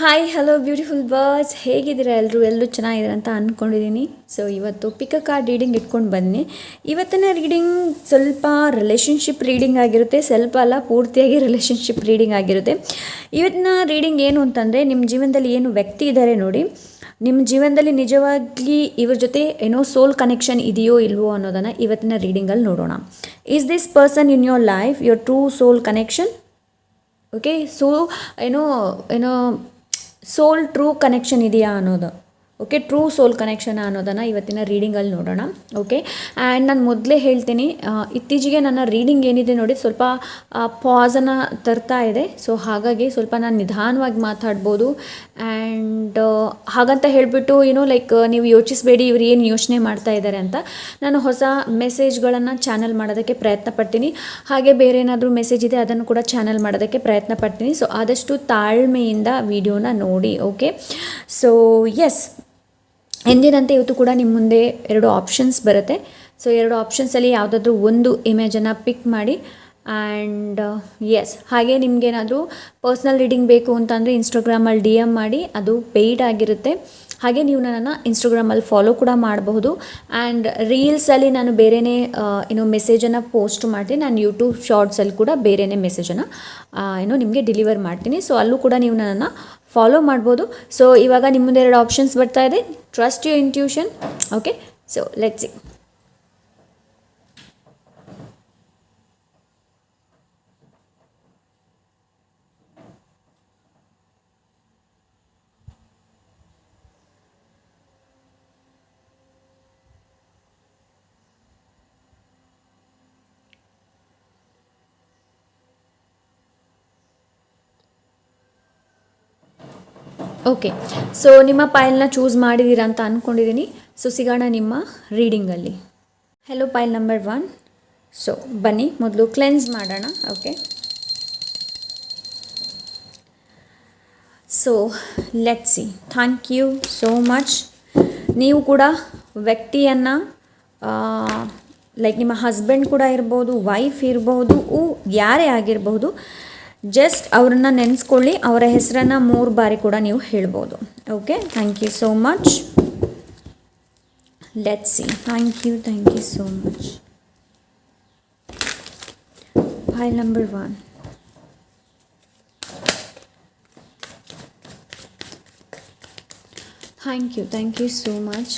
Hi hello beautiful birds, ಹೇಗಿದ್ದೀರಾ ಎಲ್ಲರೂ ಚೆನ್ನಾಗಿದ್ದೀರ ಅಂತ ಅಂದ್ಕೊಂಡಿದ್ದೀನಿ. ಸೊ ಇವತ್ತು ಪಿಕ್ ಅ ಕಾರ್ಡ್ ರೀಡಿಂಗ್ ಇಟ್ಕೊಂಡು ಬನ್ನಿ. ಇವತ್ತಿನ ರೀಡಿಂಗ್ ಸ್ವಲ್ಪ ರಿಲೇಷನ್ಶಿಪ್ ರೀಡಿಂಗ್ ಆಗಿರುತ್ತೆ, ಸ್ವಲ್ಪ ಅಲ್ಲ ಪೂರ್ತಿಯಾಗಿ ರಿಲೇಷನ್ಶಿಪ್ ರೀಡಿಂಗ್ ಆಗಿರುತ್ತೆ. ಇವತ್ತಿನ ರೀಡಿಂಗ್ ಏನು ಅಂತಂದರೆ, ನಿಮ್ಮ ಜೀವನದಲ್ಲಿ ಏನು ವ್ಯಕ್ತಿ ಇದ್ದಾರೆ ನೋಡಿ, ನಿಮ್ಮ ಜೀವನದಲ್ಲಿ ನಿಜವಾಗಿ ಇವ್ರ ಜೊತೆ ಏನೋ ಸೋಲ್ ಕನೆಕ್ಷನ್ ಇದೆಯೋ ಇಲ್ವೋ ಅನ್ನೋದನ್ನು ಇವತ್ತಿನ ರೀಡಿಂಗಲ್ಲಿ ನೋಡೋಣ. Is this person in your life your true soul connection? Okay, so ಏನೋ ಏನೋ ಸೋಲ್ ಟ್ರೂ ಕನೆಕ್ಷನ್ ಇದೆಯಾ ಅನ್ನೋದು. ಓಕೆ, ಟ್ರೂ ಸೋಲ್ ಕನೆಕ್ಷನ್ ಅನ್ನೋದನ್ನು ಇವತ್ತಿನ ರೀಡಿಂಗಲ್ಲಿ ನೋಡೋಣ. ಓಕೆ, ಆ್ಯಂಡ್ ನಾನು ಮೊದಲೇ ಹೇಳ್ತೀನಿ, ಇತ್ತೀಚೆಗೆ ನನ್ನ ರೀಡಿಂಗ್ ಏನಿದೆ ನೋಡಿ ಸ್ವಲ್ಪ ಪಾಸನ್ನು ತರ್ತಾ ಇದೆ. ಸೊ ಹಾಗಾಗಿ ಸ್ವಲ್ಪ ನಾನು ನಿಧಾನವಾಗಿ ಮಾತಾಡ್ಬೋದು. ಆ್ಯಂಡ್ ಹಾಗಂತ ಹೇಳಿಬಿಟ್ಟು ಲೈಕ್ ನೀವು ಯೋಚಿಸಬೇಡಿ ಇವ್ರು ಏನು ಯೋಚನೆ ಮಾಡ್ತಾ ಇದ್ದಾರೆ ಅಂತ. ನಾನು ಹೊಸ ಮೆಸೇಜ್ಗಳನ್ನು ಚಾನಲ್ ಮಾಡೋದಕ್ಕೆ ಪ್ರಯತ್ನ ಪಡ್ತೀನಿ. ಹಾಗೆ ಬೇರೆ ಏನಾದರೂ ಮೆಸೇಜ್ ಇದೆ ಅದನ್ನು ಕೂಡ ಚಾನಲ್ ಮಾಡೋದಕ್ಕೆ ಪ್ರಯತ್ನ ಪಡ್ತೀನಿ. ಸೊ ಆದಷ್ಟು ತಾಳ್ಮೆಯಿಂದ ವಿಡಿಯೋನ ನೋಡಿ. ಓಕೆ, ಸೊ ಎಸ್, ಎಂದಿನಂತೆ ಇವತ್ತು ಕೂಡ ನಿಮ್ಮ ಮುಂದೆ 2 ಆಪ್ಷನ್ಸ್ ಬರುತ್ತೆ. ಸೊ 2 ಆಪ್ಷನ್ಸಲ್ಲಿ ಯಾವುದಾದ್ರೂ ಒಂದು ಇಮೇಜನ್ನು ಪಿಕ್ ಮಾಡಿ. ಆ್ಯಂಡ್ ಎಸ್, ಹಾಗೆ ನಿಮಗೇನಾದರೂ ಪರ್ಸ್ನಲ್ ರೀಡಿಂಗ್ ಬೇಕು ಅಂತಂದರೆ ಇನ್ಸ್ಟಾಗ್ರಾಮಲ್ಲಿ DM ಮಾಡಿ, ಅದು ಪೇಯ್ಡ್ ಆಗಿರುತ್ತೆ. ಹಾಗೆ ನೀವು ನನ್ನನ್ನು ಇನ್ಸ್ಟಾಗ್ರಾಮಲ್ಲಿ ಫಾಲೋ ಕೂಡ ಮಾಡಬಹುದು. ಆ್ಯಂಡ್ ರೀಲ್ಸಲ್ಲಿ ನಾನು ಬೇರೆಯೇ ಮೆಸೇಜನ್ನು ಪೋಸ್ಟ್ ಮಾಡ್ತೀನಿ. ನಾನು ಯೂಟ್ಯೂಬ್ ಶಾರ್ಟ್ಸಲ್ಲಿ ಕೂಡ ಬೇರೆಯೇ ಮೆಸೇಜನ್ನು ನಿಮಗೆ ಡೆಲಿವರ್ ಮಾಡ್ತೀನಿ. ಸೊ ಅಲ್ಲೂ ಕೂಡ ನೀವು ನನ್ನನ್ನು ಫಾಲೋ ಮಾಡ್ಬೋದು. ಸೊ ಇವಾಗ ನಿಮ್ಮ ಮುಂದೆ 2 ಆಪ್ಷನ್ಸ್ ಬರ್ತಾ ಇದೆ. Trust your intuition. Okay, so let's see. Okay, so ನಿಮ್ಮ ಪೈಲ್ನ ಚೂಸ್ ಮಾಡಿದ್ದೀರಾ ಅಂತ ಅಂದ್ಕೊಂಡಿದ್ದೀನಿ. ಸೊ ಸಿಗೋಣ ನಿಮ್ಮ ರೀಡಿಂಗಲ್ಲಿ. Hello file number 1. ಸೊ ಬನ್ನಿ ಮೊದಲು ಕ್ಲೆನ್ಸ್ ಮಾಡೋಣ. Okay, so let's see. Thank you so much. ನೀವು ಕೂಡ ವ್ಯಕ್ತಿಯನ್ನು ಲೈಕ್ ನಿಮ್ಮ ಹಸ್ಬೆಂಡ್ ಕೂಡ ಇರ್ಬೋದು, ವೈಫ್ ಇರ್ಬೋದು, ಯಾರೇ ಆಗಿರಬಹುದು, ಜಸ್ಟ್ ಅವ್ರನ್ನ ನೆನೆಸ್ಕೊಳ್ಳಿ. ಅವರ ಹೆಸರನ್ನು 3 ಬಾರಿ ಕೂಡ ನೀವು ಹೇಳ್ಬೋದು. Okay, thank you so much. Let's see. Thank you so much. Pile number 1. Thank you so much.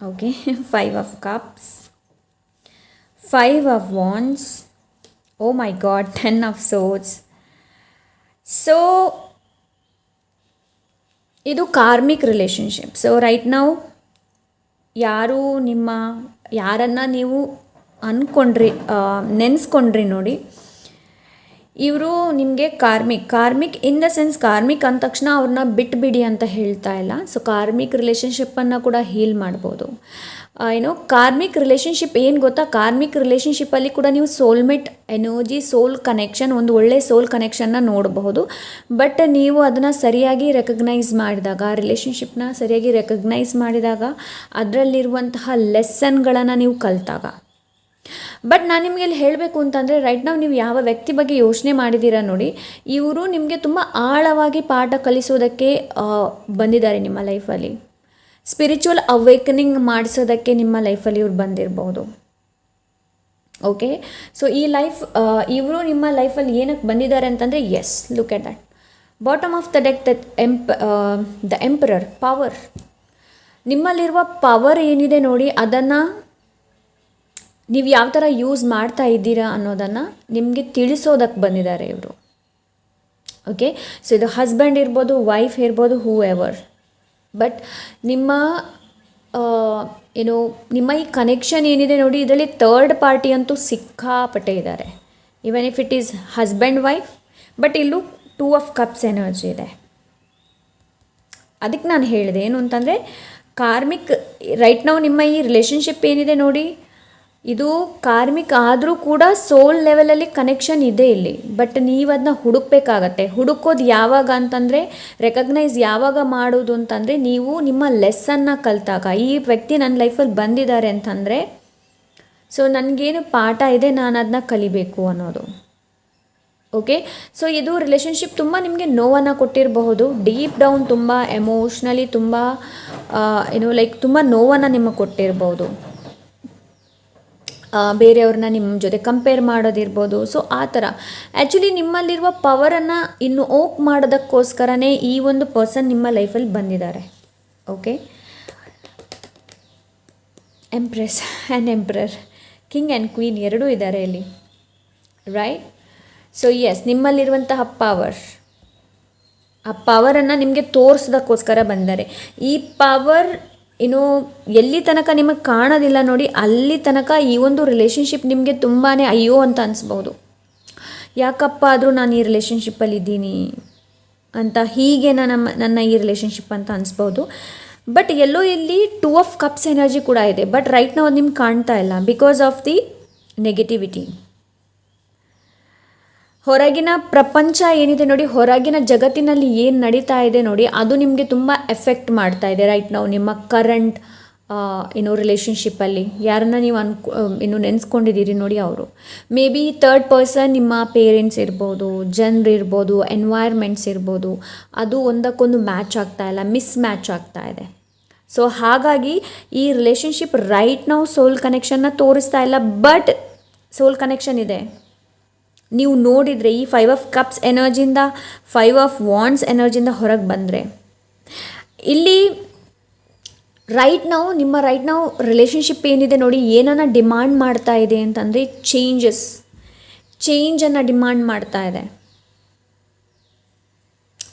Okay, 5 of Cups, 5 of Wands, oh my god, 10 of Swords. So ಇದು ಕಾರ್ಮಿಕ್ ರಿಲೇಷನ್ಶಿಪ್. ಸೊ ರೈಟ್ ನಾವು ಯಾರನ್ನು ನೀವು ಅಂದ್ಕೊಂಡ್ರಿ, ನೆನೆಸ್ಕೊಂಡ್ರಿ ನೋಡಿ, ಇವರು ನಿಮಗೆ karmic in the sense, karmic ಅಂದ ತಕ್ಷಣ ಅವ್ರನ್ನ ಬಿಟ್ಬಿಡಿ ಅಂತ ಹೇಳ್ತಾ ಇಲ್ಲ. ಸೊ ಕಾರ್ಮಿಕ್ ರಿಲೇಷನ್ಶಿಪ್ಪನ್ನು ಕೂಡ ಹೀಲ್ ಮಾಡ್ಬೋದು. ಕಾರ್ಮಿಕ್ ರಿಲೇಷನ್ಶಿಪ್ ಏನು ಗೊತ್ತಾ, ಕಾರ್ಮಿಕ್ ರಿಲೇಷನ್ಶಿಪ್ಪಲ್ಲಿ ಕೂಡ ನೀವು ಸೋಲ್ಮೇಟ್ ಎನರ್ಜಿ, ಸೋಲ್ ಕನೆಕ್ಷನ್, ಒಂದು ಒಳ್ಳೆ ಸೋಲ್ ಕನೆಕ್ಷನ್ನ ನೋಡಬಹುದು. ಬಟ್ ನೀವು ಅದನ್ನು ಸರಿಯಾಗಿ ರೆಕಗ್ನೈಸ್ ಮಾಡಿದಾಗ, ರಿಲೇಷನ್ಶಿಪ್ನ ಸರಿಯಾಗಿ ರೆಕಗ್ನೈಸ್ ಮಾಡಿದಾಗ, ಅದರಲ್ಲಿರುವಂತಹ ಲೆಸನ್ಗಳನ್ನು ನೀವು ಕಲಿತಾಗ. ಬಟ್ ನಾನು ನಿಮಗೆ ಇಲ್ಲಿ ಹೇಳಬೇಕು ಅಂತಂದರೆ, ರೈಟ್ ನಾವು ನೀವು ಯಾವ ವ್ಯಕ್ತಿ ಬಗ್ಗೆ ಯೋಚನೆ ಮಾಡಿದ್ದೀರಾ ನೋಡಿ, ಇವರು ನಿಮಗೆ ತುಂಬ ಆಳವಾಗಿ ಪಾಠ ಕಲಿಸೋದಕ್ಕೆ ಬಂದಿದ್ದಾರೆ ನಿಮ್ಮ ಲೈಫಲ್ಲಿ. ಸ್ಪಿರಿಚುವಲ್ ಅವೇಕನಿಂಗ್ ಮಾಡಿಸೋದಕ್ಕೆ ನಿಮ್ಮ ಲೈಫಲ್ಲಿ ಇವ್ರು ಬಂದಿರಬಹುದು. ಓಕೆ, ಸೊ ಈ ಇವರು ನಿಮ್ಮ ಲೈಫಲ್ಲಿ ಏನಕ್ಕೆ ಬಂದಿದ್ದಾರೆ ಅಂತಂದರೆ, yes, look at that bottom of the deck, the emperor power. ನಿಮ್ಮಲ್ಲಿರುವ ಪವರ್ ಏನಿದೆ ನೋಡಿ, ಅದನ್ನು ನೀವು ಯಾವ ಥರ ಯೂಸ್ ಮಾಡ್ತಾ ಇದ್ದೀರಾ ಅನ್ನೋದನ್ನು ನಿಮಗೆ ತಿಳಿಸೋದಕ್ಕೆ ಬಂದಿದ್ದಾರೆ ಇವರು. ಓಕೆ, ಸೊ ಇದು ಹಸ್ಬೆಂಡ್ ಇರ್ಬೋದು, ವೈಫ್ ಇರ್ಬೋದು, ಹೂ ಎವರ್. ಬಟ್ ನಿಮ್ಮ ಈ ಕನೆಕ್ಷನ್ ಏನಿದೆ ನೋಡಿ, ಇದರಲ್ಲಿ ಥರ್ಡ್ ಪಾರ್ಟಿ ಅಂತೂ ಸಿಕ್ಕಾಪಟ್ಟೆ ಇದ್ದಾರೆ. Even if it is husband wife, but ಇಲ್ಲೂ 2 of Cups ಎನರ್ಜಿ ಇದೆ. ಅದಕ್ಕೆ ನಾನು ಹೇಳಿದೆ ಏನು ಅಂತಂದರೆ, ಕಾರ್ಮಿಕ್ ರೈಟ್ ನಾವು ನಿಮ್ಮ ಈ ರಿಲೇಷನ್ಶಿಪ್ ಏನಿದೆ ನೋಡಿ, ಇದು ಕಾರ್ಮಿಕ ಆದರೂ ಕೂಡ ಸೋಲ್ ಲೆವೆಲಲ್ಲಿ ಕನೆಕ್ಷನ್ ಇದೆ ಇಲ್ಲಿ. ಬಟ್ ನೀವು ಅದನ್ನ ಹುಡುಕ್ಬೇಕಾಗತ್ತೆ. ಹುಡುಕೋದು ಯಾವಾಗ ಅಂತಂದರೆ, ರೆಕಗ್ನೈಸ್ ಯಾವಾಗ ಮಾಡೋದು ಅಂತಂದರೆ, ನೀವು ನಿಮ್ಮ ಲೆಸ್ಸನ್ನು ಕಲಿತಾಗ. ಈ ವ್ಯಕ್ತಿ ನನ್ನ ಲೈಫಲ್ಲಿ ಬಂದಿದ್ದಾರೆ ಅಂತಂದರೆ, ಸೊ ನನಗೇನು ಪಾಠ ಇದೆ, ನಾನು ಅದನ್ನ ಕಲಿಬೇಕು ಅನ್ನೋದು. ಓಕೆ, ಸೊ ಇದು ರಿಲೇಷನ್ಶಿಪ್ ತುಂಬ ನಿಮಗೆ ನೋವನ್ನು ಕೊಟ್ಟಿರಬಹುದು. ಡೀಪ್ ಡೌನ್ ತುಂಬ ಎಮೋಷ್ನಲಿ ತುಂಬ ಲೈಕ್ ತುಂಬ ನೋವನ್ನು ನಿಮಗೆ ಕೊಟ್ಟಿರ್ಬೋದು. ಬೇರೆಯವ್ರನ್ನ ನಿಮ್ಮ ಜೊತೆ ಕಂಪೇರ್ ಮಾಡೋದಿರ್ಬೋದು. ಸೊ ಆ ಥರ ಆ್ಯಕ್ಚುಲಿ ನಿಮ್ಮಲ್ಲಿರುವ ಪವರನ್ನು ಇನ್ನು ಓಕ್ ಮಾಡೋದಕ್ಕೋಸ್ಕರನೇ ಈ ಒಂದು ಪರ್ಸನ್ ನಿಮ್ಮ ಲೈಫಲ್ಲಿ ಬಂದಿದ್ದಾರೆ. Okay, empress and emperor, king and queen ಎರಡೂ ಇದ್ದಾರೆ ಇಲ್ಲಿ, ರೈಟ್? ಸೊ ಎಸ್, ನಿಮ್ಮಲ್ಲಿರುವಂತಹ ಆ ಪವರನ್ನು ನಿಮಗೆ ತೋರಿಸೋದಕ್ಕೋಸ್ಕರ ಬಂದರೆ, ಈ ಪವರ್ ಎಲ್ಲಿ ತನಕ ನಿಮಗೆ ಕಾಣೋದಿಲ್ಲ ನೋಡಿ, ಅಲ್ಲಿ ತನಕ ಈ ಒಂದು ರಿಲೇಷನ್ಶಿಪ್ ನಿಮಗೆ ತುಂಬಾ ಅಯ್ಯೋ ಅಂತ ಅನಿಸ್ಬೋದು. ಯಾಕಪ್ಪ ಆದರೂ ನಾನು ಈ ರಿಲೇಷನ್ಶಿಪ್ಪಲ್ಲಿ ಇದ್ದೀನಿ ಅಂತ, ಹೀಗೆ ನನ್ನ ಈ ರಿಲೇಷನ್ಶಿಪ್ ಅಂತ ಅನಿಸ್ಬೋದು. ಬಟ್ ಎಲ್ಲೋ ಇಲ್ಲಿ 2 ಆಫ್ ಕಪ್ಸ್ ಎನರ್ಜಿ ಕೂಡ ಇದೆ. ಬಟ್ ರೈಟ್ ನಾವು ನಿಮ್ಗೆ ಕಾಣ್ತಾ ಇಲ್ಲ ಬಿಕಾಸ್ ಆಫ್ ದಿ ನೆಗೆಟಿವಿಟಿ. ಹೊರಗಿನ ಪ್ರಪಂಚ ಏನಿದೆ ನೋಡಿ, ಹೊರಗಿನ ಜಗತ್ತಿನಲ್ಲಿ ಏನು ನಡೀತಾ ಇದೆ ನೋಡಿ, ಅದು ನಿಮಗೆ ತುಂಬ ಎಫೆಕ್ಟ್ ಮಾಡ್ತಾ ಇದೆ ರೈಟ್ ನಾವು. ನಿಮ್ಮ ಕರೆಂಟ್ ರಿಲೇಷನ್ಶಿಪ್ಪಲ್ಲಿ ಯಾರನ್ನ ನೀವು ನೆನೆಸ್ಕೊಂಡಿದ್ದೀರಿ ನೋಡಿ, ಅವರು ಮೇ ಬಿ ಥರ್ಡ್ ಪರ್ಸನ್ ನಿಮ್ಮ ಪೇರೆಂಟ್ಸ್ ಇರ್ಬೋದು, ಜನರು ಇರ್ಬೋದು, ಎನ್ವೈರ್ಮೆಂಟ್ಸ್ ಇರ್ಬೋದು. ಅದು ಒಂದಕ್ಕೊಂದು ಮ್ಯಾಚ್ ಆಗ್ತಾ ಇಲ್ಲ, ಮಿಸ್ ಮ್ಯಾಚ್ ಆಗ್ತಾ ಇದೆ. ಸೊ ಹಾಗಾಗಿ ಈ ರಿಲೇಷನ್ಶಿಪ್ ರೈಟ್ ನಾವು ಸೋಲ್ ಕನೆಕ್ಷನ್ನ ತೋರಿಸ್ತಾ ಇಲ್ಲ, ಬಟ್ ಸೋಲ್ ಕನೆಕ್ಷನ್ ಇದೆ. ನೀವು ನೋಡಿದರೆ ಈ 5 ಆಫ್ ಕಪ್ಸ್ ಎನರ್ಜಿಯಿಂದ 5 ಆಫ್ ವಾಂಡ್ಸ್ ಎನರ್ಜಿಯಿಂದ ಹೊರಗೆ ಬಂದರೆ, ಇಲ್ಲಿ ರೈಟ್ ನಾವು ರಿಲೇಷನ್ಶಿಪ್ ಏನಿದೆ ನೋಡಿ, ಏನನ್ನ ಡಿಮಾಂಡ್ ಮಾಡ್ತಾ ಇದೆ ಅಂತಂದರೆ ಚೇಂಜನ್ನು ಡಿಮಾಂಡ್ ಮಾಡ್ತಾ ಇದೆ.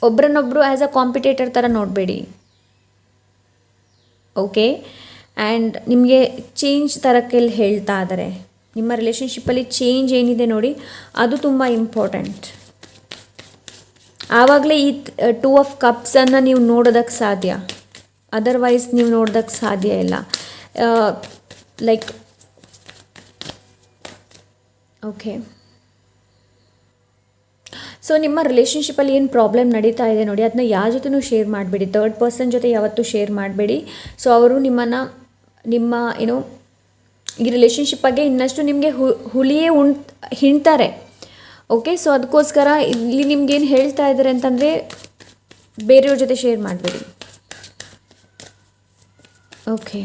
ಒಬ್ರನ್ನೊಬ್ಬರು ಆ್ಯಸ್ ಅ ಕಾಂಪಿಟೇಟರ್ ಥರ ನೋಡಬೇಡಿ. ಓಕೆ, ಆ್ಯಂಡ್ ನಿಮಗೆ ಚೇಂಜ್ ತರಕ್ಕೆ ಹೇಳ್ತಾ ಇದ್ದಾರೆ. ನಿಮ್ಮ ರಿಲೇಷನ್ಶಿಪ್ಪಲ್ಲಿ ಚೇಂಜ್ ಏನಿದೆ ನೋಡಿ, ಅದು ತುಂಬ ಇಂಪಾರ್ಟೆಂಟ್. ಆವಾಗಲೇ ಈ 2 ಆಫ್ ಕಪ್ಸನ್ನು ನೀವು ನೋಡೋದಕ್ಕೆ ಸಾಧ್ಯ, ಅದರ್ವೈಸ್ ನೀವು ನೋಡೋದಕ್ಕೆ ಸಾಧ್ಯ ಇಲ್ಲ. ಲೈಕ್ ಓಕೆ, ಸೊ ನಿಮ್ಮ ರಿಲೇಷನ್ಶಿಪ್ಪಲ್ಲಿ ಏನು ಪ್ರಾಬ್ಲಮ್ ನಡೀತಾ ಇದೆ ನೋಡಿ, ಅದನ್ನ ಯಾರ ಜೊತೆನೂ ಶೇರ್ ಮಾಡಬೇಡಿ. ಥರ್ಡ್ ಪರ್ಸನ್ ಜೊತೆ ಯಾವತ್ತೂ ಶೇರ್ ಮಾಡಬೇಡಿ. ಸೊ ಅವರು ನಿಮ್ಮ ಈ ರಿಲೇಷನ್ಶಿಪ್ ಬಗ್ಗೆ ಇನ್ನಷ್ಟು ನಿಮಗೆ ಹುಳಿಯೇ ಹಿಂಡ್ತಾರೆ. ಓಕೆ, ಸೊ ಅದಕ್ಕೋಸ್ಕರ ಇಲ್ಲಿ ನಿಮ್ಗೇನು ಹೇಳ್ತಾ ಇದ್ದಾರೆ ಅಂತಂದರೆ, ಬೇರೆಯವ್ರ ಜೊತೆ ಶೇರ್ ಮಾಡಬೇಡಿ. ಓಕೆ,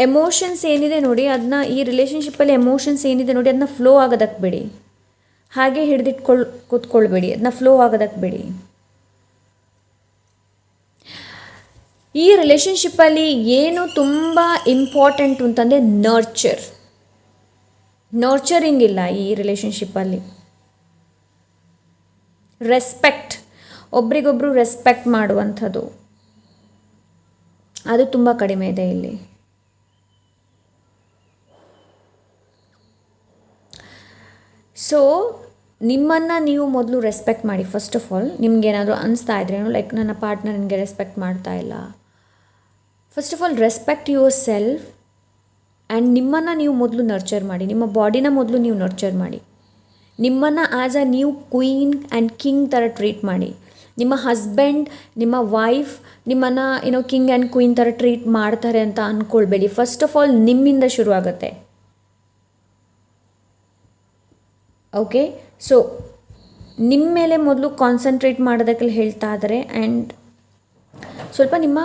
ಎಮೋಷನ್ಸ್ ಏನಿದೆ ನೋಡಿ, ಅದನ್ನ ಈ ರಿಲೇಷನ್ಶಿಪ್ಪಲ್ಲಿ ಎಮೋಷನ್ಸ್ ಏನಿದೆ ನೋಡಿ, ಅದನ್ನ ಫ್ಲೋ ಆಗೋದಕ್ಕೆ ಬಿಡಿ. ಹಾಗೆ ಕೂತ್ಕೊಳ್ಬೇಡಿ, ಅದನ್ನ ಫ್ಲೋ ಆಗೋದಕ್ಕೆ ಬಿಡಿ. ಈ ರಿಲೇಷನ್ಶಿಪ್ಪಲ್ಲಿ ಏನು ತುಂಬ ಇಂಪಾರ್ಟೆಂಟು ಅಂತಂದರೆ ನರ್ಚರಿಂಗ್ ಇಲ್ಲ ಈ ರಿಲೇಷನ್ಶಿಪ್ಪಲ್ಲಿ. ರೆಸ್ಪೆಕ್ಟ್, ಒಬ್ರಿಗೊಬ್ರು ರೆಸ್ಪೆಕ್ಟ್ ಮಾಡುವಂಥದ್ದು ಅದು ತುಂಬ ಕಡಿಮೆ ಇದೆ ಇಲ್ಲಿ. ಸೊ ನಿಮ್ಮನ್ನು ನೀವು ಮೊದಲು ರೆಸ್ಪೆಕ್ಟ್ ಮಾಡಿ. ಫಸ್ಟ್ ಆಫ್ ಆಲ್ ನಿಮ್ಗೇನಾದರೂ ಅನಿಸ್ತಾ ಇದ್ರೇನು, ಲೈಕ್ ನನ್ನ ಪಾರ್ಟ್ನರ್ ನನಗೆ ರೆಸ್ಪೆಕ್ಟ್ ಮಾಡ್ತಾ ಇಲ್ಲ, first of all respect your self and ನಿಮ್ಮನ್ನು ನೀವು ಮೊದಲು ನರ್ಚರ್ ಮಾಡಿ. ನಿಮ್ಮ ಬಾಡಿನ ಮೊದಲು ನೀವು ನರ್ಚರ್ ಮಾಡಿ. ನಿಮ್ಮನ್ನು ಆ್ಯಸ್ ಅ ನೀವು ಕ್ವೀನ್ ಆ್ಯಂಡ್ ಕಿಂಗ್ ಥರ ಟ್ರೀಟ್ ಮಾಡಿ. ನಿಮ್ಮ ಹಸ್ಬೆಂಡ್, ನಿಮ್ಮ ವೈಫ್ ನಿಮ್ಮನ್ನು ಕಿಂಗ್ ಆ್ಯಂಡ್ ಕ್ವೀನ್ ಥರ ಟ್ರೀಟ್ ಮಾಡ್ತಾರೆ ಅಂತ ಅಂದ್ಕೊಳ್ಬೇಡಿ. ಫಸ್ಟ್ ಆಫ್ ಆಲ್ ನಿಮ್ಮಿಂದ ಶುರು ಆಗುತ್ತೆ. ಓಕೆ, ಸೊ ನಿಮ್ಮ ಮೇಲೆ ಮೊದಲು ಕಾನ್ಸಂಟ್ರೇಟ್ ಮಾಡೋದಕ್ಕೆ ಹೇಳ್ತಾ ಇದ್ದಾರೆ. ಆ್ಯಂಡ್ ಸ್ವಲ್ಪ ನಿಮ್ಮ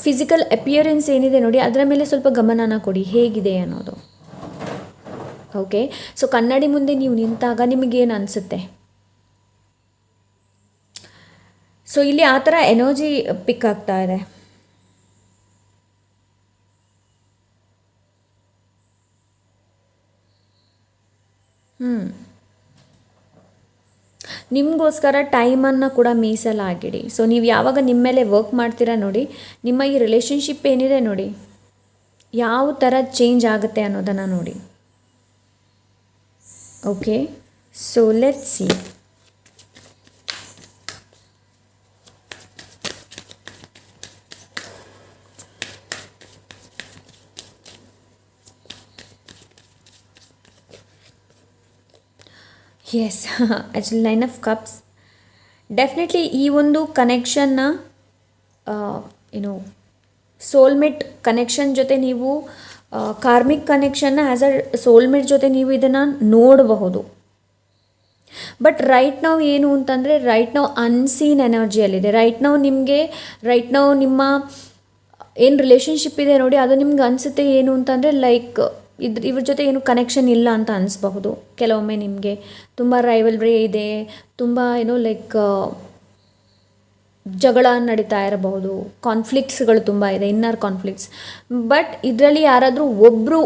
ಫಿಸಿಕಲ್ ಅಪಿಯರೆನ್ಸ್ ಏನಿದೆ ನೋಡಿ, ಅದರ ಮೇಲೆ ಸ್ವಲ್ಪ ಗಮನನ ಕೊಡಿ, ಹೇಗಿದೆ ಅನ್ನೋದು. ಓಕೆ, ಸೊ ಕನ್ನಡಿ ಮುಂದೆ ನೀವು ನಿಂತಾಗ ನಿಮಗೇನು ಅನಿಸುತ್ತೆ? ಸೊ ಇಲ್ಲಿ ಆ ಥರ ಎನರ್ಜಿ ಪಿಕ್ ಆಗ್ತಾ ಇದೆ. ನಿಮಗೋಸ್ಕರ ಟೈಮನ್ನು ಕೂಡ ಮೀಸಲಾಗಿಡಿ. ಸೊ ನೀವು ಯಾವಾಗ ನಿಮ್ಮ ಮೇಲೆ ವರ್ಕ್ ಮಾಡ್ತೀರಾ ನೋಡಿ, ನಿಮ್ಮ ಈ ರಿಲೇಷನ್ಶಿಪ್ ಏನಿದೆ ನೋಡಿ, ಯಾವ ಥರ ಚೇಂಜ್ ಆಗುತ್ತೆ ಅನ್ನೋದನ್ನು ನೋಡಿ. Okay, so let's see. Yes actually nine of cups definitely ಈ ಒಂದು ಕನೆಕ್ಷನ್ನ ಏನು ಸೋಲ್ಮೇಟ್ ಕನೆಕ್ಷನ್ ಜೊತೆ ನೀವು ಕಾರ್ಮಿಕ್ ಕನೆಕ್ಷನ್ನ ಆ್ಯಸ್ ಅ ಸೋಲ್ಮೇಟ್ ಜೊತೆ ನೀವು ಇದನ್ನು ನೋಡಬಹುದು. ಬಟ್ ರೈಟ್ ನಾವು ಏನು ಅಂತಂದರೆ ರೈಟ್ ನಾವು ಅನ್ಸೀನ್ ಎನರ್ಜಿಯಲ್ಲಿದೆ. ರೈಟ್ ನಾವು ನಿಮ್ಮ ಏನು ರಿಲೇಷನ್ಶಿಪ್ ಇದೆ ನೋಡಿ, ಅದು ನಿಮ್ಗೆ ಅನಿಸುತ್ತೆ ಏನು ಅಂತಂದರೆ ಲೈಕ್ ಇವ್ರ ಜೊತೆ ಏನು ಕನೆಕ್ಷನ್ ಇಲ್ಲ ಅಂತ ಅನಿಸ್ಬಹುದು. ಕೆಲವೊಮ್ಮೆ ನಿಮಗೆ ತುಂಬ ರೈವಲ್ರಿ ಇದೆ, ತುಂಬ ಲೈಕ್ ಜಗಳ ನಡೀತಾ ಇರಬಹುದು, ಕಾನ್ಫ್ಲಿಕ್ಟ್ಸ್ಗಳು ತುಂಬ ಇದೆ, ಇನ್ನರ್ ಕಾನ್ಫ್ಲಿಕ್ಟ್ಸ್. ಬಟ್ ಇದರಲ್ಲಿ ಯಾರಾದರೂ ಒಬ್ಬರು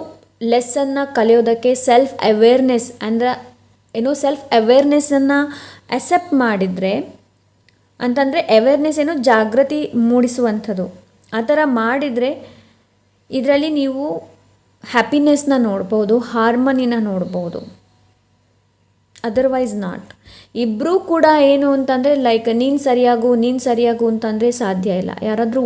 ಲೆಸ್ಸನ್ನು ಕಲಿಯೋದಕ್ಕೆ ಸೆಲ್ಫ್ ಅವೇರ್ನೆಸ್ ಅಂದರೆ ಸೆಲ್ಫ್ ಅವೇರ್ನೆಸ್ಸನ್ನು ಅಕ್ಸೆಪ್ಟ್ ಮಾಡಿದರೆ, ಅಂತಂದರೆ ಅವೇರ್ನೆಸ್ ಜಾಗೃತಿ ಮೂಡಿಸುವಂಥದ್ದು. ಆ ಥರ ಮಾಡಿದರೆ ಇದರಲ್ಲಿ ನೀವು ಹ್ಯಾಪಿನೆಸ್ನ ನೋಡ್ಬೋದು, ಹಾರ್ಮನಿನ ನೋಡ್ಬೋದು. Otherwise not. ಇಬ್ಬರೂ ಕೂಡ ಏನು ಅಂತಂದರೆ ಲೈಕ್ ನೀನು ಸರಿಯಾಗು ಅಂತಂದರೆ ಸಾಧ್ಯ ಇಲ್ಲ. ಯಾರಾದರೂ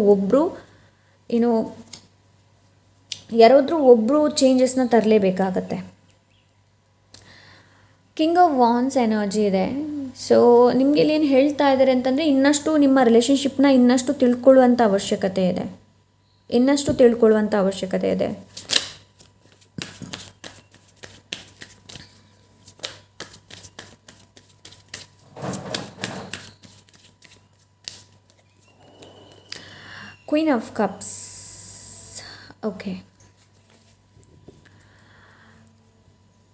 ಒಬ್ಬರು ಚೇಂಜಸ್ನ ತರಲೇಬೇಕಾಗತ್ತೆ. ಕಿಂಗ್ ಆಫ್ ವಾನ್ಸ್ ಎನರ್ಜಿ ಇದೆ. ಸೊ ನಿಮಗೆ ಇಲ್ಲಿ ಏನು ಹೇಳ್ತಾ ಇದ್ದಾರೆ ಅಂತಂದರೆ ಇನ್ನಷ್ಟು ನಿಮ್ಮ ರಿಲೇಷನ್ಶಿಪ್ನ ಇನ್ನಷ್ಟು ತಿಳ್ಕೊಳ್ಳುವಂಥ ಅವಶ್ಯಕತೆ ಇದೆ. Queen of cups. Okay,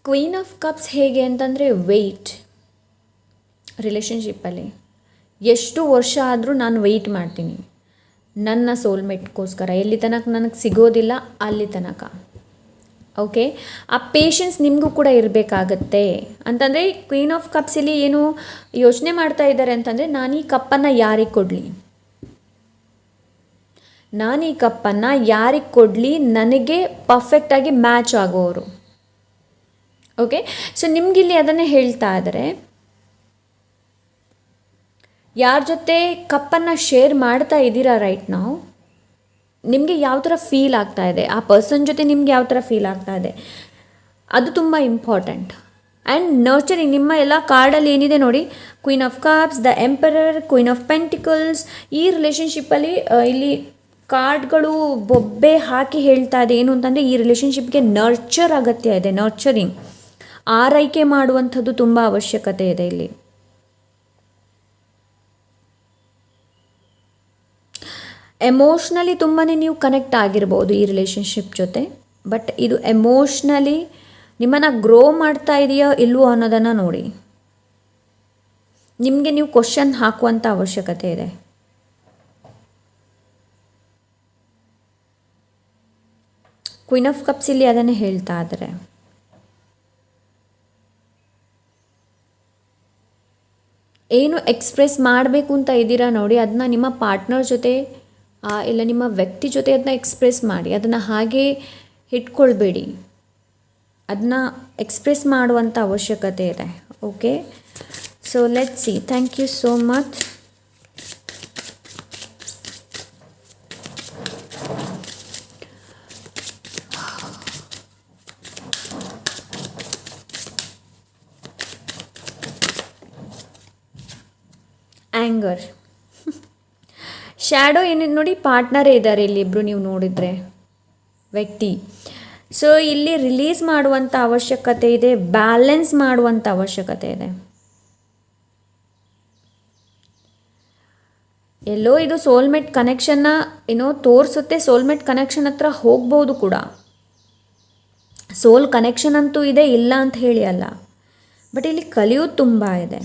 queen of cups ಹೇಗೆ ಅಂತಂದರೆ ವೆಯ್ಟ್. ರಿಲೇಷನ್ಶಿಪ್ಪಲ್ಲಿ ಎಷ್ಟು ವರ್ಷ ಆದರೂ ನಾನು ವೆಯ್ಟ್ ಮಾಡ್ತೀನಿ ನನ್ನ ಸೋಲ್ಮೇಟ್ಗೋಸ್ಕರ. ಎಲ್ಲಿ ತನಕ ನನಗೆ ಸಿಗೋದಿಲ್ಲ ಅಲ್ಲಿ ತನಕ. ಓಕೆ, ಆ ಪೇಷನ್ಸ್ ನಿಮಗೂ ಕೂಡ ಇರಬೇಕಾಗತ್ತೆ. ಅಂತಂದರೆ ಕ್ವೀನ್ ಆಫ್ ಕಪ್ಸಲ್ಲಿ ಏನು ಯೋಚನೆ ಮಾಡ್ತಾ ಇದ್ದಾರೆ ಅಂತಂದರೆ ನಾನು ಈ ಕಪ್ಪನ್ನು ಯಾರಿಗೆ ಕೊಡಲಿ, ನನಗೆ ಪರ್ಫೆಕ್ಟಾಗಿ ಮ್ಯಾಚ್ ಆಗೋರು. ಓಕೆ, ಸೊ ನಿಮಗಿಲ್ಲಿ ಅದನ್ನೇ ಹೇಳ್ತಾ ಇದ್ದಾರೆ. ಯಾರ ಜೊತೆ ಕಪ್ಪನ್ನು ಶೇರ್ ಮಾಡ್ತಾ ಇದ್ದೀರಾ ರೈಟ್ ನಾವು, ನಿಮಗೆ ಯಾವ ಥರ ಫೀಲ್ ಆಗ್ತಾ ಇದೆ, ಆ ಪರ್ಸನ್ ಜೊತೆ ನಿಮ್ಗೆ ಯಾವ ಥರ ಫೀಲ್ ಆಗ್ತಾ ಇದೆ, ಅದು ತುಂಬ ಇಂಪಾರ್ಟೆಂಟ್. ಆ್ಯಂಡ್ ನರ್ಚರಿಂಗ್ ನಿಮ್ಮ ಎಲ್ಲ ಕಾರ್ಡಲ್ಲಿ ಏನಿದೆ ನೋಡಿ, queen of cups, the emperor, queen of pentacles. ಈ ರಿಲೇಷನ್ಶಿಪ್ಪಲ್ಲಿ ಇಲ್ಲಿ ಕಾರ್ಡ್ಗಳು ಬೊಬ್ಬೆ ಹಾಕಿ ಹೇಳ್ತಾ ಇದೆ ಏನು ಅಂತಂದರೆ ಈ ರಿಲೇಷನ್ಶಿಪ್ಗೆ ನರ್ಚರ್ ಅಗತ್ಯ ಇದೆ. ನರ್ಚರಿಂಗ್, ಆರೈಕೆ ಮಾಡುವಂಥದ್ದು ತುಂಬ ಅವಶ್ಯಕತೆ ಇದೆ ಇಲ್ಲಿ. ಎಮೋಷ್ನಲಿ ತುಂಬಾ ನೀವು ಕನೆಕ್ಟ್ ಆಗಿರ್ಬೋದು ಈ ರಿಲೇಷನ್ಶಿಪ್ ಜೊತೆ. ಬಟ್ ಇದು ಎಮೋಷ್ನಲಿ ನಿಮ್ಮನ್ನು ಗ್ರೋ ಮಾಡ್ತಾ ಇದೆಯೋ ಇಲ್ವೋ ಅನ್ನೋದನ್ನು ನೋಡಿ. ನಿಮಗೆ ನೀವು ಕ್ವಶನ್ ಹಾಕುವಂಥ ಅವಶ್ಯಕತೆ ಇದೆ. ಕ್ವೀನ್ ಆಫ್ ಕಪ್ಸ್ ಇಲ್ಲಿ ಅದನ್ನೇ ಹೇಳ್ತಾ ಇದ್ದಾರೆ. ಏನು ಎಕ್ಸ್ಪ್ರೆಸ್ ಮಾಡಬೇಕು ಅಂತ ಇದ್ದೀರಾ ನೋಡಿ, ಅದನ್ನ ನಿಮ್ಮ ಪಾರ್ಟ್ನರ್ ಜೊತೆ ಇಲ್ಲ ನಿಮ್ಮ ವ್ಯಕ್ತಿ ಜೊತೆ ಅದನ್ನ ಎಕ್ಸ್ಪ್ರೆಸ್ ಮಾಡಿ. ಅದನ್ನು ಹಾಗೆ ಇಟ್ಕೊಳ್ಬೇಡಿ, ಅದನ್ನ ಎಕ್ಸ್ಪ್ರೆಸ್ ಮಾಡುವಂಥ ಅವಶ್ಯಕತೆ ಇದೆ. Okay, so let's see. Thank you so much. Anger, shadow ಏನಿದೆ ನೋಡಿ, ಪಾರ್ಟ್ನರೇ ಇದ್ದಾರೆ ಇಲ್ಲಿ ಇಬ್ಬರು ನೀವು ನೋಡಿದರೆ ವ್ಯಕ್ತಿ. ಸೊ ಇಲ್ಲಿ ರಿಲೀಸ್ ಮಾಡುವಂಥ ಅವಶ್ಯಕತೆ ಇದೆ, ಬ್ಯಾಲೆನ್ಸ್ ಮಾಡುವಂಥ ಅವಶ್ಯಕತೆ ಇದೆ. ಎಲ್ಲೋ ಇದು ಸೋಲ್ಮೇಟ್ ಕನೆಕ್ಷನ್ನ ತೋರಿಸುತ್ತೆ. ಸೋಲ್ಮೇಟ್ ಕನೆಕ್ಷನ್ ಹತ್ರ ಹೋಗ್ಬೋದು ಕೂಡ. ಸೋಲ್ ಕನೆಕ್ಷನ್ ಅಂತೂ ಇದೆ, ಇಲ್ಲ ಅಂತ ಹೇಳಿ ಅಲ್ಲ. ಬಟ್ ಇಲ್ಲಿ ಕಲಿಯೋದು ತುಂಬ ಇದೆ.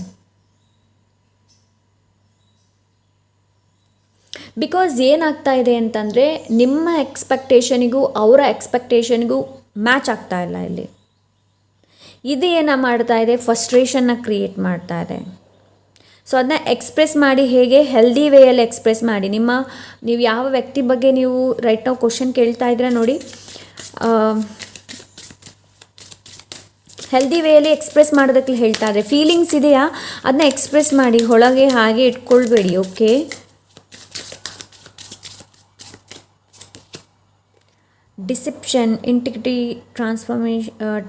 ಬಿಕಾಸ್ ಏನಾಗ್ತಾ ಇದೆ ಅಂತಂದರೆ ನಿಮ್ಮ ಎಕ್ಸ್ಪೆಕ್ಟೇಷನಿಗೂ ಅವರ ಎಕ್ಸ್ಪೆಕ್ಟೇಷನಿಗೂ ಮ್ಯಾಚ್ ಆಗ್ತಾ ಇಲ್ಲ ಇಲ್ಲಿ. ಇದು ಏನು ಮಾಡ್ತಾ ಇದೆ, ಫ್ರಸ್ಟ್ರೇಷನ್ನ ಕ್ರಿಯೇಟ್ ಮಾಡ್ತಾ ಇದೆ. ಸೊ ಅದನ್ನ ಎಕ್ಸ್ಪ್ರೆಸ್ ಮಾಡಿ, ಹೇಗೆ ಹೆಲ್ದಿ ವೇಯಲ್ಲಿ ಎಕ್ಸ್ಪ್ರೆಸ್ ಮಾಡಿ. ನೀವು ಯಾವ ವ್ಯಕ್ತಿ ಬಗ್ಗೆ ನೀವು ರೈಟ್ ನಾವು ಕ್ವಶನ್ ಕೇಳ್ತಾ ಇದ್ರೆ ನೋಡಿ, ಹೆಲ್ದಿ ವೇಯಲ್ಲಿ ಎಕ್ಸ್ಪ್ರೆಸ್ ಮಾಡೋದಕ್ಕೆ ಹೇಳ್ತಾ ಇದ್ದಾರೆ. ಫೀಲಿಂಗ್ಸ್ ಇದೆಯಾ, ಅದನ್ನ ಎಕ್ಸ್ಪ್ರೆಸ್ ಮಾಡಿ, ಒಳಗೆ ಹಾಗೆ ಇಟ್ಕೊಳ್ಬೇಡಿ. Okay, deception, integrity,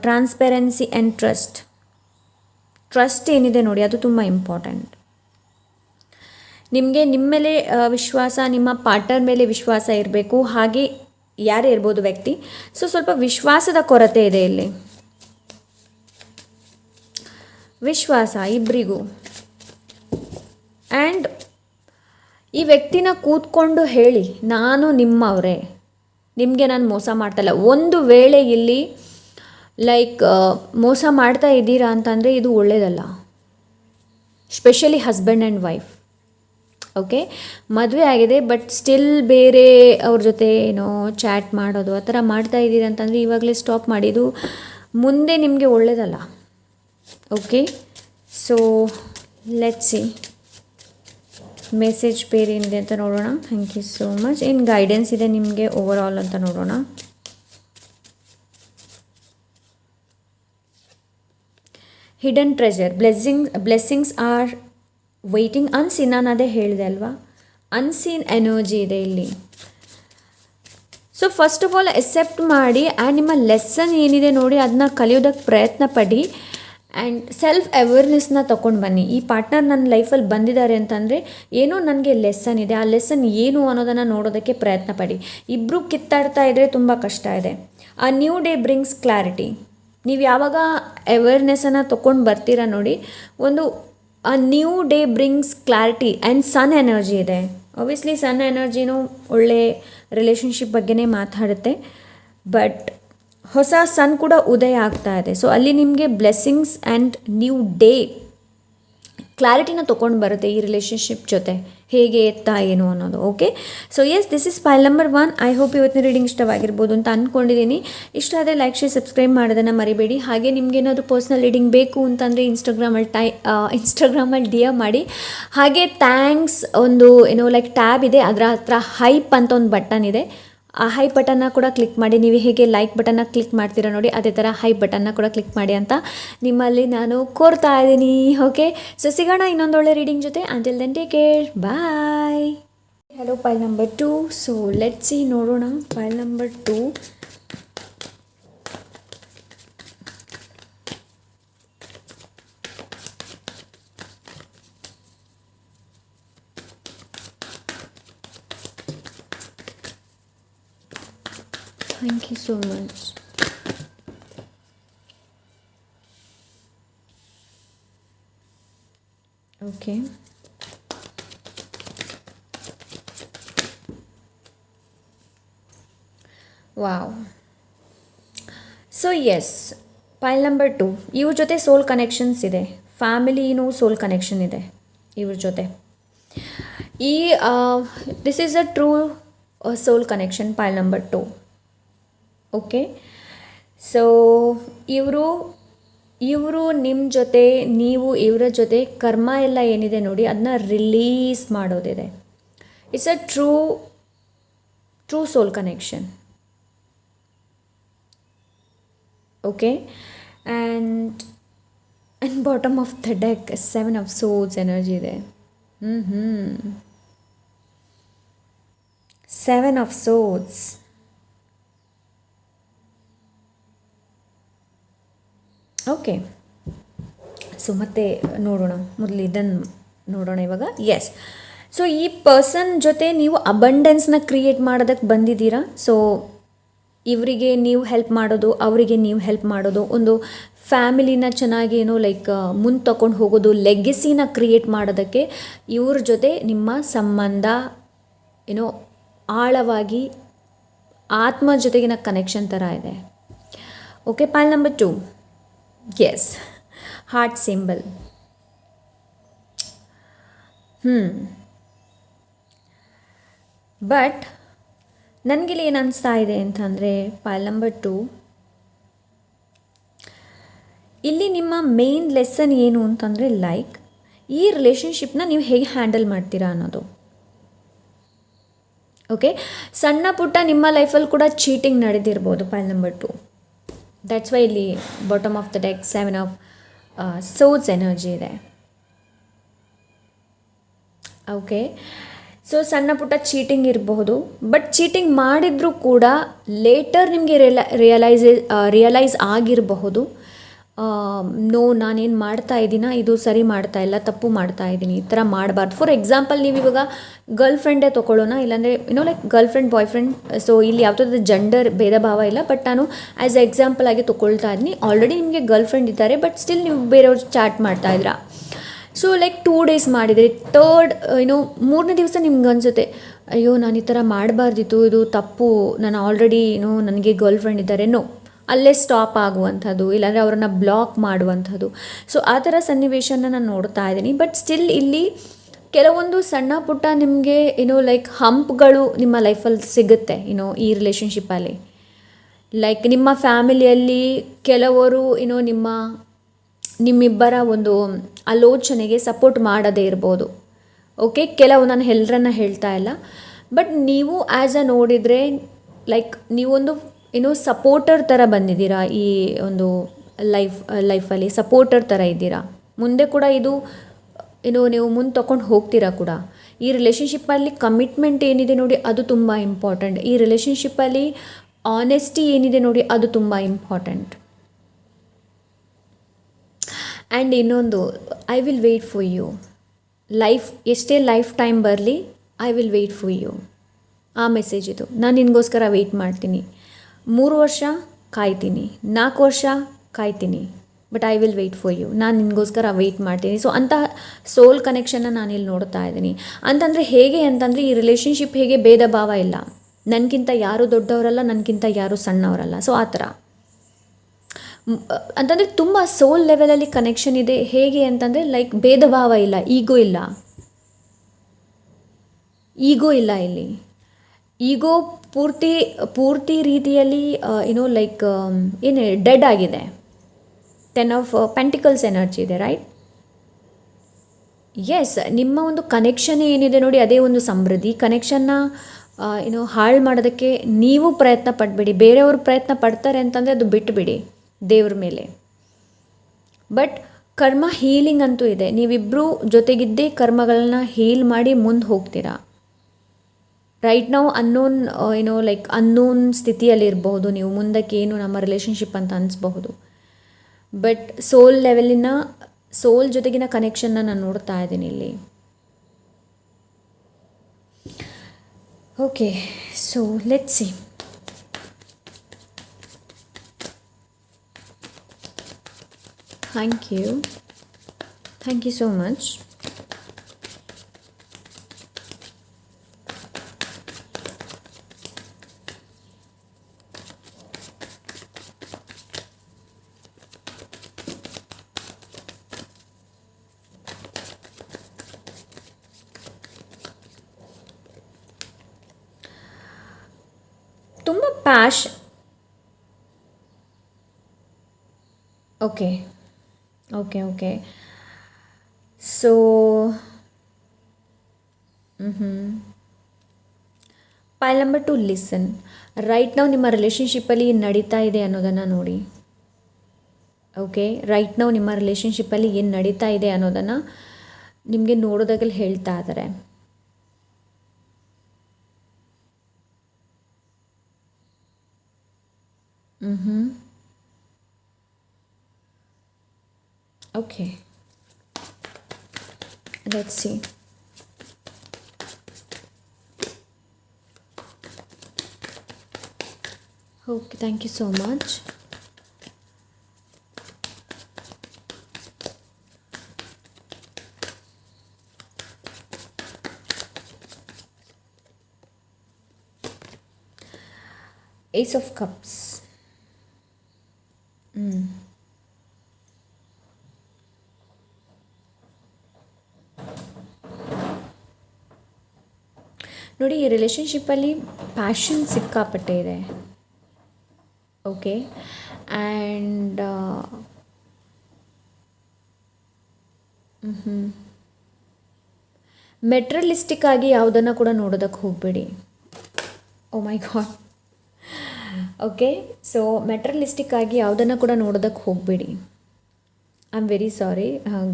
transparency and trust. Trust ಏನಿದೆ ನೋಡಿ, ಅದು ತುಂಬ ಇಂಪಾರ್ಟೆಂಟ್. ನಿಮಗೆ ನಿಮ್ಮ ಮೇಲೆ ವಿಶ್ವಾಸ, ನಿಮ್ಮ ಪಾರ್ಟ್ನರ್ ಮೇಲೆ ವಿಶ್ವಾಸ ಇರಬೇಕು. ಹಾಗೆ ಯಾರೇ ಇರ್ಬೋದು ವ್ಯಕ್ತಿ, ಸೊ ಸ್ವಲ್ಪ ವಿಶ್ವಾಸದ ಕೊರತೆ ಇದೆ ಇಲ್ಲಿ. ವಿಶ್ವಾಸ ಇಬ್ಬರಿಗೂ. ಆ್ಯಂಡ್ ಈ ವ್ಯಕ್ತಿನ ಕೂತ್ಕೊಂಡು ಹೇಳಿ, ನಾನು ನಿಮ್ಮವರೇ, ನಿಮಗೆ ನಾನು ಮೋಸ ಮಾಡ್ತಾಯಿಲ್ಲ. ಒಂದು ವೇಳೆ ಇಲ್ಲಿ ಲೈಕ್ ಮೋಸ ಮಾಡ್ತಾ ಇದ್ದೀರಾ ಅಂತಂದರೆ ಇದು ಒಳ್ಳೆಯದಲ್ಲ. Specially husband and wife. Okay, ಮದುವೆ ಆಗಿದೆ ಬಟ್ ಸ್ಟಿಲ್ ಬೇರೆ ಅವ್ರ ಜೊತೆ ಏನೋ ಚಾಟ್ ಮಾಡೋದು ಆ ಥರ ಮಾಡ್ತಾ ಇದ್ದೀರಾ ಅಂತಂದರೆ ಇವಾಗಲೇ ಸ್ಟಾಪ್ ಮಾಡಿ. ಇದು ಮುಂದೆ ನಿಮಗೆ ಒಳ್ಳೆಯದಲ್ಲ. Okay, so let's see message ಬೇರೆ ಏನಿದೆ ಅಂತ ನೋಡೋಣ. Thank you so much. ಏನು ಗೈಡೆನ್ಸ್ ಇದೆ ನಿಮಗೆ ಓವರ್ ಆಲ್ ಅಂತ ನೋಡೋಣ. Hidden treasure, blessings are waiting. Unseen, ನಾನು ಅದೇ ಹೇಳಿದೆ ಅಲ್ವಾ, ಅನ್ಸೀನ್ ಎನರ್ಜಿ ಇದೆ ಇಲ್ಲಿ. So first of all accept ಮಾಡಿ ಆ್ಯಂಡ್ ನಿಮ್ಮ ಲೆಸನ್ ಏನಿದೆ ನೋಡಿ ಅದನ್ನ ಕಲಿಯೋದಕ್ಕೆ ಪ್ರಯತ್ನ ಪಡಿ. ಆ್ಯಂಡ್ ಸೆಲ್ಫ್ ಅವೇರ್ನೆಸ್ನ ತೊಗೊಂಡು ಬನ್ನಿ. ಈ ಪಾರ್ಟ್ನರ್ ನನ್ನ ಲೈಫಲ್ಲಿ ಬಂದಿದ್ದಾರೆ ಅಂತಂದರೆ ಏನೋ ನನಗೆ ಲೆಸನ್ ಇದೆ, ಆ ಲೆಸನ್ ಏನು ಅನ್ನೋದನ್ನು ನೋಡೋದಕ್ಕೆ ಪ್ರಯತ್ನ ಪಡಿ. ಇಬ್ಬರು ಕಿತ್ತಾಡ್ತಾ ಇದ್ದರೆ ತುಂಬ ಕಷ್ಟ ಇದೆ. ಆ ನ್ಯೂ ಡೇ ಬ್ರಿಂಗ್ಸ್ ಕ್ಲಾರಿಟಿ. ನೀವು ಯಾವಾಗ ಅವೇರ್ನೆಸ್ಸನ್ನು ತೊಗೊಂಡು ಬರ್ತೀರಾ ನೋಡಿ, ಒಂದು ಆ new day brings clarity. And sun energy ಇದೆ. ಆಬ್ವಿಯಸ್ಲಿ ಸನ್ ಎನರ್ಜಿನೂ ಒಳ್ಳೆ ರಿಲೇಷನ್ಶಿಪ್ ಬಗ್ಗೆನೇ ಮಾತಾಡುತ್ತೆ. ಬಟ್ ಹೊಸ ಸನ್ ಕೂಡ ಉದಯ ಆಗ್ತಾ ಇದೆ. ಸೊ ಅಲ್ಲಿ ನಿಮಗೆ ಬ್ಲೆಸ್ಸಿಂಗ್ಸ್ ಆ್ಯಂಡ್ ನ್ಯೂ ಡೇ ಕ್ಲಾರಿಟಿನ ತೊಗೊಂಡು ಬರುತ್ತೆ ಈ ರಿಲೇಷನ್ಶಿಪ್ ಜೊತೆ ಹೇಗೆ ಎತ್ತಾ ಏನು ಅನ್ನೋದು. Okay, so yes, this is file number 1. I hope ಇವತ್ತಿನ ರೀಡಿಂಗ್ ಇಷ್ಟವಾಗಿರ್ಬೋದು ಅಂತ ಅಂದ್ಕೊಂಡಿದ್ದೀನಿ. ಇಷ್ಟ ಆದರೆ ಲೈಕ್, ಶೇರ್, ಸಬ್ಸ್ಕ್ರೈಬ್ ಮಾಡೋದನ್ನು ಮರಿಬೇಡಿ. ಹಾಗೆ ನಿಮಗೇನಾದರೂ ಪರ್ಸ್ನಲ್ ರೀಡಿಂಗ್ ಬೇಕು ಅಂತಂದರೆ ಇನ್ಸ್ಟಾಗ್ರಾಮಲ್ಲಿ DM ಮಾಡಿ. ಹಾಗೆ ಥ್ಯಾಂಕ್ಸ್ ಒಂದು ಏನೋ ಲೈಕ್ ಟ್ಯಾಬ್ ಇದೆ, ಅದರ ಹತ್ರ ಹೈಪ್ ಅಂತ ಒಂದು ಬಟನ್ ಇದೆ. ಆ ಹೈ ಬಟನ್ನ ಕೂಡ ಕ್ಲಿಕ್ ಮಾಡಿ. ನೀವು ಹೇಗೆ ಲೈಕ್ ಬಟನ್ನ ಕ್ಲಿಕ್ ಮಾಡ್ತೀರಾ ನೋಡಿ, ಅದೇ ಥರ ಹೈ ಬಟನ್ನ ಕೂಡ ಕ್ಲಿಕ್ ಮಾಡಿ ಅಂತ ನಿಮ್ಮಲ್ಲಿ ನಾನು ಕೋರ್ತಾ ಇದ್ದೀನಿ. ಓಕೆ, ಸೊ ಸಿಗೋಣ ಇನ್ನೊಂದು ಒಳ್ಳೆ ರೀಡಿಂಗ್ ಜೊತೆ. Until then take care, bye. Hello, file number 2. So let's see, ನೋಡೋಣ file number 2. Thank you so much. Okay. Wow. So yes, file number 2. ಇವ್ರ ಜೊತೆ ಸೋಲ್ ಕನೆಕ್ಷನ್ಸ್ ಇದೆ. ಫ್ಯಾಮಿಲಿನೂ ಸೋಲ್ ಕನೆಕ್ಷನ್ ಇದೆ ಇವ್ರ ಜೊತೆ. ಈ this is a true soul connection, pile number 2. Okay, so ಇವರು ನಿಮ್ಮ ಜೊತೆ, ನೀವು ಇವರ ಜೊತೆ ಕರ್ಮ ಎಲ್ಲ ಏನಿದೆ ನೋಡಿ ಅದನ್ನ ರಿಲೀಸ್ ಮಾಡೋದಿದೆ. It's a true soul connection. Okay, and bottom of the deck 7 of swords energy ಇದೆ. 7 ಆಫ್ ಸೋರ್ಡ್ಸ್. ಓಕೆ, ಸೊ ಮತ್ತೆ ನೋಡೋಣ, ಮೊದಲು ಇದನ್ನು ನೋಡೋಣ ಇವಾಗ. ಎಸ್, ಸೊ ಈ ಪರ್ಸನ್ ಜೊತೆ ನೀವು ಅಬಂಡೆನ್ಸ್ನ ಕ್ರಿಯೇಟ್ ಮಾಡೋದಕ್ಕೆ ಬಂದಿದ್ದೀರಾ. ಸೊ ಇವರಿಗೆ ನೀವು ಹೆಲ್ಪ್ ಮಾಡೋದು, ಅವರಿಗೆ ನೀವು ಹೆಲ್ಪ್ ಮಾಡೋದು, ಒಂದು ಫ್ಯಾಮಿಲಿನ ಚೆನ್ನಾಗಿ ಏನೋ ಲೈಕ್ ಮುಂದೆ ತಗೊಂಡು ಹೋಗೋದು, ಲೆಗೆಸಿನ ಕ್ರಿಯೇಟ್ ಮಾಡೋದಕ್ಕೆ ಇವ್ರ ಜೊತೆ ನಿಮ್ಮ ಸಂಬಂಧ ಏನೋ ಆಳವಾಗಿ ಆತ್ಮ ಜೊತೆಗಿನ ಕನೆಕ್ಷನ್ ಥರ ಇದೆ. Okay, file number 2. Yes, heart symbol. But ನನಗಿಲ್ಲಿ ಏನು ಅನಿಸ್ತಾ ಇದೆ ಅಂತಂದರೆ, ಫೈಲ್ ನಂಬರ್ 2 ಇಲ್ಲಿ ನಿಮ್ಮ ಮೇನ್ ಲೆಸನ್ ಏನು ಅಂತಂದರೆ ಲೈಕ್ ಈ ರಿಲೇಷನ್ಶಿಪ್ನ ನೀವು ಹೇಗೆ ಹ್ಯಾಂಡಲ್ ಮಾಡ್ತೀರಾ ಅನ್ನೋದು. ಓಕೆ, ಸಣ್ಣ ಪುಟ್ಟ ನಿಮ್ಮ ಲೈಫಲ್ಲಿ ಕೂಡ ಚೀಟಿಂಗ್ ನಡೆದಿರ್ಬೋದು. ಫೈಲ್ ನಂಬರ್ 2, ದಟ್ಸ್ ವೈ ಇಲ್ಲಿ bottom of the deck 7 of swords energy ಇದೆ. ಓಕೆ, ಸೊ ಸಣ್ಣ ಪುಟ್ಟ ಚೀಟಿಂಗ್ ಇರಬಹುದು. ಬಟ್ ಚೀಟಿಂಗ್ ಮಾಡಿದರೂ ಕೂಡ ಲೇಟರ್ ನಿಮಗೆ ರಿಯಲೈಸ್ ಆಗಿರಬಹುದು. ನೋ ನಾನೇನು ಮಾಡ್ತಾ ಇದ್ದೀನ ಇದು ಸರಿ ಮಾಡ್ತಾ ಇಲ್ಲ, ತಪ್ಪು ಮಾಡ್ತಾ ಇದ್ದೀನಿ, ಈ ಥರ ಮಾಡಬಾರ್ದು. ಫಾರ್ ಎಕ್ಸಾಂಪಲ್ ನೀವು ಇವಾಗ ಗರ್ಲ್ ಫ್ರೆಂಡೇ ತೊಗೊಳ್ಳೋಣ, ಇಲ್ಲಾಂದರೆ like girl friend boy friend. So ಇಲ್ಲಿ ಯಾವುದಾದ್ರು ಜೆಂಡರ್ ಭೇದ ಭಾವ ಇಲ್ಲ, ಬಟ್ ನಾನು ಆ್ಯಸ್ ಎ ಎಕ್ಸಾಂಪಲ್ ಆಗಿ ತೊಗೊಳ್ತಾ ಇದ್ದೀನಿ. ಆಲ್ರೆಡಿ ನಿಮಗೆ ಗರ್ಲ್ ಫ್ರೆಂಡ್ ಇದ್ದಾರೆ, ಬಟ್ ಸ್ಟಿಲ್ ನೀವು ಬೇರೆಯವ್ರು ಚಾಟ್ ಮಾಡ್ತಾ ಇದ್ದೀರಾ. ಸೊ ಲೈಕ್ 2 ಡೇಸ್ ಮಾಡಿದ್ರಿ, ಥರ್ಡ್ ಮೂರನೇ ದಿವಸ ನಿಮ್ಗೆ ಅನಿಸುತ್ತೆ, ಅಯ್ಯೋ ನಾನು ಈ ಥರ ಮಾಡಬಾರ್ದಿತ್ತು, ಇದು ತಪ್ಪು, ನಾನು ಆಲ್ರೆಡಿ ನನಗೆ ಗರ್ಲ್ ಫ್ರೆಂಡ್ ಇದ್ದಾರೆ, ಅಲ್ಲೇ ಸ್ಟಾಪ್ ಆಗುವಂಥದ್ದು, ಇಲ್ಲಾಂದರೆ ಅವರನ್ನು ಬ್ಲಾಕ್ ಮಾಡುವಂಥದ್ದು. ಸೊ ಆ ಥರ ಸನ್ನಿವೇಶನ ನಾನು ನೋಡ್ತಾ ಇದ್ದೀನಿ. ಬಟ್ ಸ್ಟಿಲ್ ಇಲ್ಲಿ ಕೆಲವೊಂದು ಸಣ್ಣ ಪುಟ್ಟ ನಿಮಗೆ ಲೈಕ್ ಹಂಪ್ಗಳು ನಿಮ್ಮ ಲೈಫಲ್ಲಿ ಸಿಗುತ್ತೆ ಈ ರಿಲೇಷನ್ಶಿಪ್ಪಲ್ಲಿ. ಲೈಕ್ ನಿಮ್ಮ ಫ್ಯಾಮಿಲಿಯಲ್ಲಿ ಕೆಲವರು ನಿಮ್ಮಿಬ್ಬರ ಒಂದು ಆಲೋಚನೆಗೆ ಸಪೋರ್ಟ್ ಮಾಡದೇ ಇರ್ಬೋದು. ಓಕೆ, ಕೆಲವು ನಾನು ಎಲ್ಲರನ್ನ ಹೇಳ್ತಾ ಇಲ್ಲ, ಬಟ್ ನೀವು ಆ್ಯಸ್ ಅ ನೋಡಿದರೆ ಲೈಕ್ ನೀವೊಂದು ಸಪೋರ್ಟರ್ ಥರ ಬಂದಿದ್ದೀರಾ ಈ ಒಂದು ಲೈಫಲ್ಲಿ ಸಪೋರ್ಟರ್ ಥರ ಇದ್ದೀರಾ. ಮುಂದೆ ಕೂಡ ಇದು ನೀವು ಮುಂದೆ ತೊಗೊಂಡು ಹೋಗ್ತೀರಾ ಕೂಡ. ಈ ರಿಲೇಷನ್ಶಿಪ್ಪಲ್ಲಿ ಕಮಿಟ್ಮೆಂಟ್ ಏನಿದೆ ನೋಡಿ, ಅದು ತುಂಬ ಇಂಪಾರ್ಟೆಂಟ್. ಈ ರಿಲೇಷನ್ಶಿಪ್ಪಲ್ಲಿ ಆನೆಸ್ಟಿ ಏನಿದೆ ನೋಡಿ, ಅದು ತುಂಬ ಇಂಪಾರ್ಟೆಂಟ್. ಆ್ಯಂಡ್ ಇನ್ನೊಂದು, I will wait for you. ಎಷ್ಟೇ ಲೈಫ್ ಟೈಮ್ ಬರಲಿ, I will wait for you. ಆ ಮೆಸೇಜ್ ಇದು. ನಾನು ನಿನಗೋಸ್ಕರ ವೆಯ್ಟ್ ಮಾಡ್ತೀನಿ. 3 ವರ್ಷ ಕಾಯ್ತೀನಿ, 4 ವರ್ಷ ಕಾಯ್ತೀನಿ, but I will wait for you. ನಾನು ನಿನಗೋಸ್ಕರ ವೆಯ್ಟ್ ಮಾಡ್ತೀನಿ. ಸೊ ಅಂತಹ ಸೋಲ್ ಕನೆಕ್ಷನ್ನ ನಾನಿಲ್ಲಿ ನೋಡ್ತಾ ಇದ್ದೀನಿ. ಅಂತಂದರೆ ಹೇಗೆ ಅಂತಂದರೆ ಈ ರಿಲೇಷನ್ಶಿಪ್ ಹೇಗೆ ಭೇದ ಭಾವ ಇಲ್ಲ, ನನಗಿಂತ ಯಾರೂ ದೊಡ್ಡವರಲ್ಲ, ನನಗಿಂತ ಯಾರೂ ಸಣ್ಣವರಲ್ಲ. ಸೊ ಆ ಥರ ಅಂತಂದರೆ ತುಂಬ ಸೋಲ್ ಲೆವೆಲಲ್ಲಿ ಕನೆಕ್ಷನ್ ಇದೆ. ಹೇಗೆ ಅಂತಂದರೆ ಲೈಕ್ ಭೇದ ಭಾವ ಇಲ್ಲ, ಈಗೋ ಇಲ್ಲ ಇಲ್ಲಿ. ಈಗೋ ಪೂರ್ತಿ ರೀತಿಯಲ್ಲಿ ಲೈಕ್ ಏನು ಡೆಡ್ ಆಗಿದೆ. 10 ಆಫ್ ಪೆಂಟಿಕಲ್ಸ್ ಎನರ್ಜಿ ಇದೆ, ರೈಟ್? ಎಸ್, ನಿಮ್ಮ ಒಂದು ಕನೆಕ್ಷನ್ ಏನಿದೆ ನೋಡಿ, ಅದೇ ಒಂದು ಸಮೃದ್ಧಿ. ಕನೆಕ್ಷನ್ನ ಹಾಳು ಮಾಡೋದಕ್ಕೆ ನೀವು ಪ್ರಯತ್ನ ಪಡಬೇಡಿ. ಬೇರೆಯವರು ಪ್ರಯತ್ನ ಪಡ್ತಾರೆ ಅಂತಂದರೆ ಅದು ಬಿಟ್ಟುಬಿಡಿ ದೇವ್ರ ಮೇಲೆ. ಬಟ್ ಕರ್ಮ ಹೀಲಿಂಗ್ ಅಂತೂ ಇದೆ. ನೀವಿಬ್ಬರು ಜೊತೆಗಿದ್ದೇ ಕರ್ಮಗಳನ್ನ ಹೀಲ್ ಮಾಡಿ ಮುಂದೆ ಹೋಗ್ತೀರಾ. ರೈಟ್ ನಾವು ಲೈಕ್ ಅನ್ನೋನ್ ಸ್ಥಿತಿಯಲ್ಲಿ ಇರಬಹುದು ನೀವು. ಮುಂದಕ್ಕೆ ಏನು ನಮ್ಮ ರಿಲೇಷನ್ಶಿಪ್ ಅಂತ ಅನಿಸ್ಬಹುದು. ಬಟ್ ಸೋಲ್ ಜೊತೆಗಿನ ಕನೆಕ್ಷನ್ನ ನಾನು ನೋಡ್ತಾ ಇದ್ದೀನಿ ಇಲ್ಲಿ. Okay, so let's see. Thank you so much. ತುಂಬ okay. So point number 2, listen. Right ನಾವು ನಿಮ್ಮ ರಿಲೇಷನ್ಶಿಪ್ಪಲ್ಲಿ ಏನು ನಡೀತಾ ಇದೆ ಅನ್ನೋದನ್ನು ನೋಡಿ. ಓಕೆ, ರೈಟ್ ನಾವು ನಿಮ್ಮ ರಿಲೇಷನ್ಶಿಪ್ಪಲ್ಲಿ ಏನು ನಡೀತಾ ಇದೆ ಅನ್ನೋದನ್ನು ನಿಮಗೆ ನೋಡೋದಾಗಲ್ಲಿ ಹೇಳ್ತಾ ಇದ್ದಾರೆ. Okay, let's see. Okay, thank you so much. Ace of Cups. ನೋಡಿ, ಈ ರಿಲೇಷನ್ಶಿಪ್ಪಲ್ಲಿ ಪ್ಯಾಷನ್ ಸಿಕ್ಕಾಪಟ್ಟೆ ಇದೆ. ಓಕೆ, ಆ್ಯಂಡ್ ಮೆಟ್ರಲಿಸ್ಟಿಕ್ ಆಗಿ ಯಾವುದನ್ನು ಕೂಡ ನೋಡೋದಕ್ಕೆ ಹೋಗಬೇಡಿ. ಓ ಮೈ ಗಾಡ್. ಓಕೆ, ಸೊ ಮೆಟ್ರಲಿಸ್ಟಿಕ್ ಆಗಿ ಯಾವುದನ್ನು ಕೂಡ ನೋಡೋದಕ್ಕೆ ಹೋಗಬೇಡಿ. ಐ ಆಮ್ ವೆರಿ ಸಾರಿ,